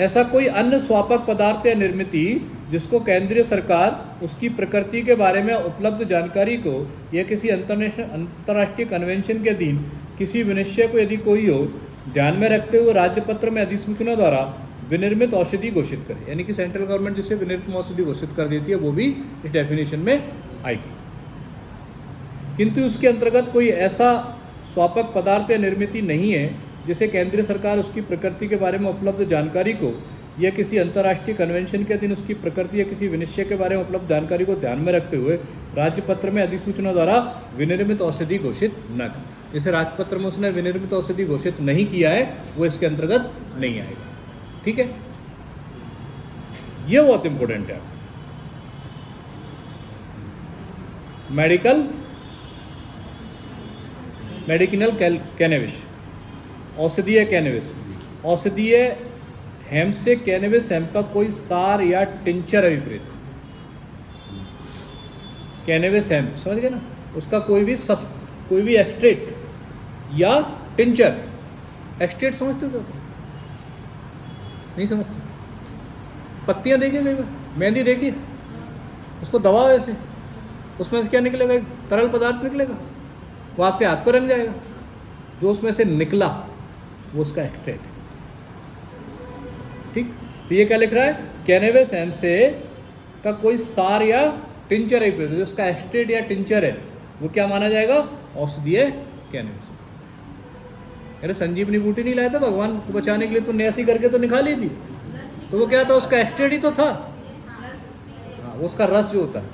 ऐसा कोई अन्य स्वापक पदार्थ या निर्मिति जिसको केंद्रीय सरकार उसकी प्रकृति के बारे में उपलब्ध जानकारी को या किसी अंतर्राष्ट्रीय कन्वेंशन के अधीन किसी विनिश्चय को यदि कोई हो ध्यान में रखते हुए राज्य पत्र में अधिसूचना द्वारा विनिर्मित औषधि घोषित करे, यानी कि सेंट्रल गवर्नमेंट जिसे विनिर्मित औषधि घोषित कर देती है वो भी इस डेफिनेशन में आएगी। किंतु उसके अंतर्गत कोई ऐसा स्वापक पदार्थ या निर्मिति नहीं है जिसे केंद्रीय सरकार उसकी प्रकृति के बारे में उपलब्ध जानकारी को या किसी अंतर्राष्ट्रीय कन्वेंशन के अधीन उसकी प्रकृति या किसी विनिश्चय के बारे में उपलब्ध जानकारी को ध्यान में रखते हुए राज्यपत्र में अधिसूचना द्वारा विनिर्मित औषधि घोषित न करे। जैसे राजपत्र में उसने विनिर्मित औषधि घोषित नहीं किया है, वो इसके अंतर्गत नहीं आएगा। ठीक है, ये बहुत इंपॉर्टेंट है। मेडिकल कैनबिस, औषधीय कैनबिस, औषधीय हेम्प से कैनबिस हेम्प का कोई सार या टिंचर अभिप्रेत, कैनबिस हेम्प समझ गए ना, उसका कोई भी एक्सट्रेट या टिंचर। एक्सट्रेट समझते हो? नहीं समझते? पत्तियां देखी कई बार, मेहंदी देखी, उसको दबाओ ऐसे, उसमें से क्या निकलेगा? एक तरल पदार्थ निकलेगा, वो आपके हाथ पर रंग जाएगा। जो उसमें से निकला वो उसका एक्सट्रेट है। ठीक, तो ये क्या लिख रहा है? कैनबिस हेम्प से का कोई सार या टिंचर है, जो उसका एक्सट्रेट या टिंचर है वो क्या माना जाएगा? औषधीय कैनबिस। अरे संजीवनी बूटी नहीं लाया था भगवान को बचाने के लिए, तो न्यासी करके तो निकाली थी, तो वो क्या था? उसका एक्सट्रेट ही तो था। हाँ, वो उसका रस जो होता है,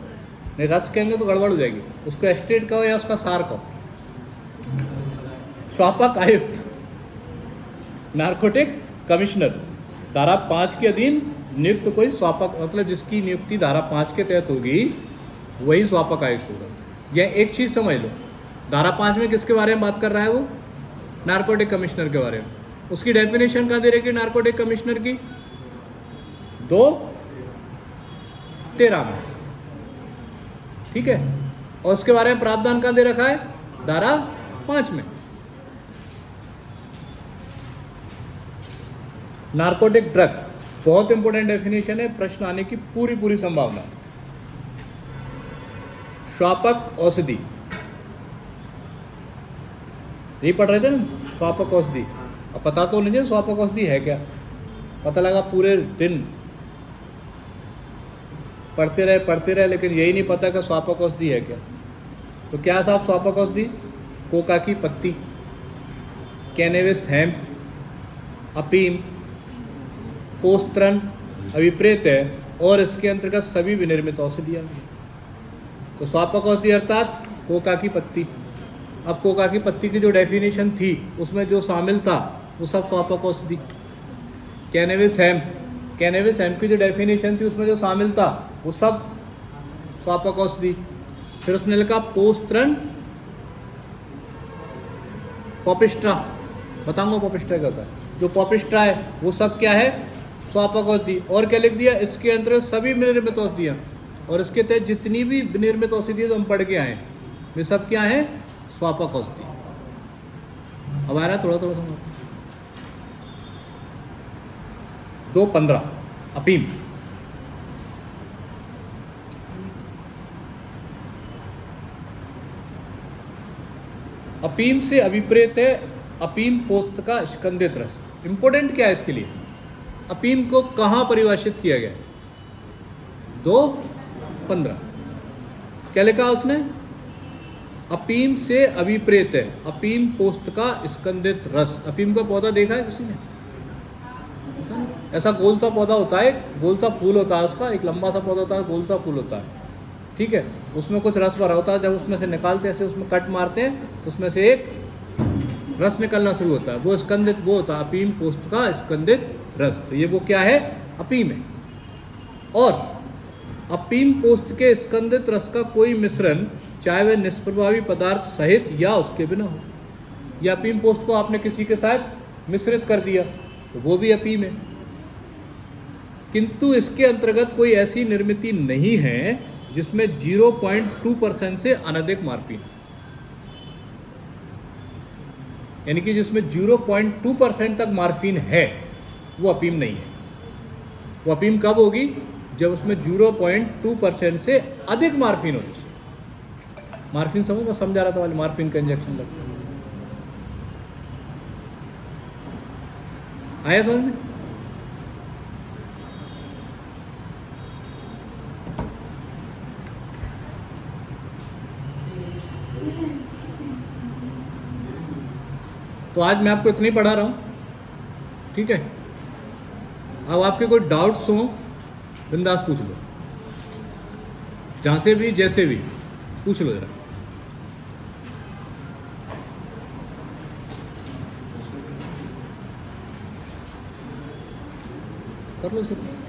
नहीं रस कहेंगे तो गड़बड़ हो जाएगी, उसको एक्सट्रेट कहो या उसका सार कहो। स्वापक आयुक्त, नारकोटिक कमिश्नर, धारा 5 के अधीन नियुक्त कोई स्वापक, मतलब जिसकी नियुक्ति धारा 5 के तहत होगी वही स्वापक आयुक्त होगा। यह एक चीज़ समझ लो, धारा 5 में किसके बारे में बात कर रहा है? वो नारकोटिक कमिश्नर के बारे में। उसकी डेफिनेशन कहाँ दे रखी है नारकोटिक कमिश्नर की? 2(13) में। ठीक है, और उसके बारे में प्रावधान कहाँ दे रखा है? धारा 5 में। नारकोटिक ड्रग बहुत इंपॉर्टेंट डेफिनेशन है, प्रश्न आने की पूरी संभावना। स्वापक औषधि, यही पढ़ रहे थे ना, स्वापक औषधि। अब पता तो नहीं स्वापक औषधि है क्या, पता लगा पूरे दिन पढ़ते रहे लेकिन यही नहीं पता कि स्वापक औषधि है क्या। तो क्या साहब स्वापक औषधि? कोका की पत्ती, कैनबिस हेम्प, अफीम, पोस्तरण अभिप्रेत है और इसके अंतर्गत सभी विनिर्मित औषधियाँ। तो स्वापक औषधि अर्थात कोका की पत्ती। अब कोका की पत्ती की जो डेफिनेशन थी उसमें जो शामिल था वो सब स्वापक औषधि। कैनबिस हेम्प की जो डेफिनेशन थी उसमें जो शामिल था वो सब स्वापक औषधि। फिर उसने लिखा पोस्तरण पॉपिस्ट्रा, बताऊंगा पॉपिस्ट्रा क्या होता है। जो पॉपिस्ट्रा है वो सब क्या है? स्वापक औषधि। और क्या लिख दिया? इसके अंतर्गत सभी विनिर्मित औषधियाँ, और इसके तहत जितनी भी विनिर्मित औषधि जो हम पढ़ के आए वे सब क्या है? स्वापक औषधि। अब आ रहा है थोड़ा समझ। 2(15) अफीम। अफीम से अभिप्रेत है अफीम पोस्त का स्कंदित रस। इंपॉर्टेंट क्या है इसके लिए? अफीम को कहाँ परिभाषित किया गया है? 2:15 क्या लिखा उसने? अफीम से अभिप्रेत है अफीम पोस्त का स्कंदित रस। अफीम का पौधा देखा है किसी ने? ऐसा गोल सा पौधा होता है, गोल सा फूल होता है उसका, एक लंबा सा पौधा होता है, गोल सा फूल होता है, ठीक है। उसमें कुछ रस भरा होता है, जब उसमें से निकालते हैं, ऐसे उसमें कट मारते हैं तो उसमें से एक रस निकलना शुरू होता है, वो स्कंदित वो होता है अफीम पोस्त का स्कंदित रस। तो ये वो क्या है? अफीम है। और अफीम पोस्त के स्कंदित रस का कोई मिश्रण, चाहे वह निष्प्रभावी पदार्थ सहित या उसके बिना हो, या अफीम पोस्त को आपने किसी के साथ मिश्रित कर दिया तो वो भी अफीम है। किंतु इसके अंतर्गत कोई ऐसी निर्मिति नहीं है जिसमें 0.2% से अनधिक मार्फीन, यानी कि जिसमें 0.2% तक मार्फीन है वो अफीम नहीं है। वो अफीम कब होगी? जब उसमें 0.2% से अधिक मार्फीन होनी चाहिए। मार्फीन समझ में समझा रहा था वाले, मार्फीन का इंजेक्शन लगता है, आया समझ में? तो आज मैं आपको इतनी पढ़ा रहा हूँ, ठीक है। अब आपके कोई डाउट्स हो बिंदास पूछ लो, जहाँ से भी जैसे भी पूछ लो जरा। कर लो सिर्फ।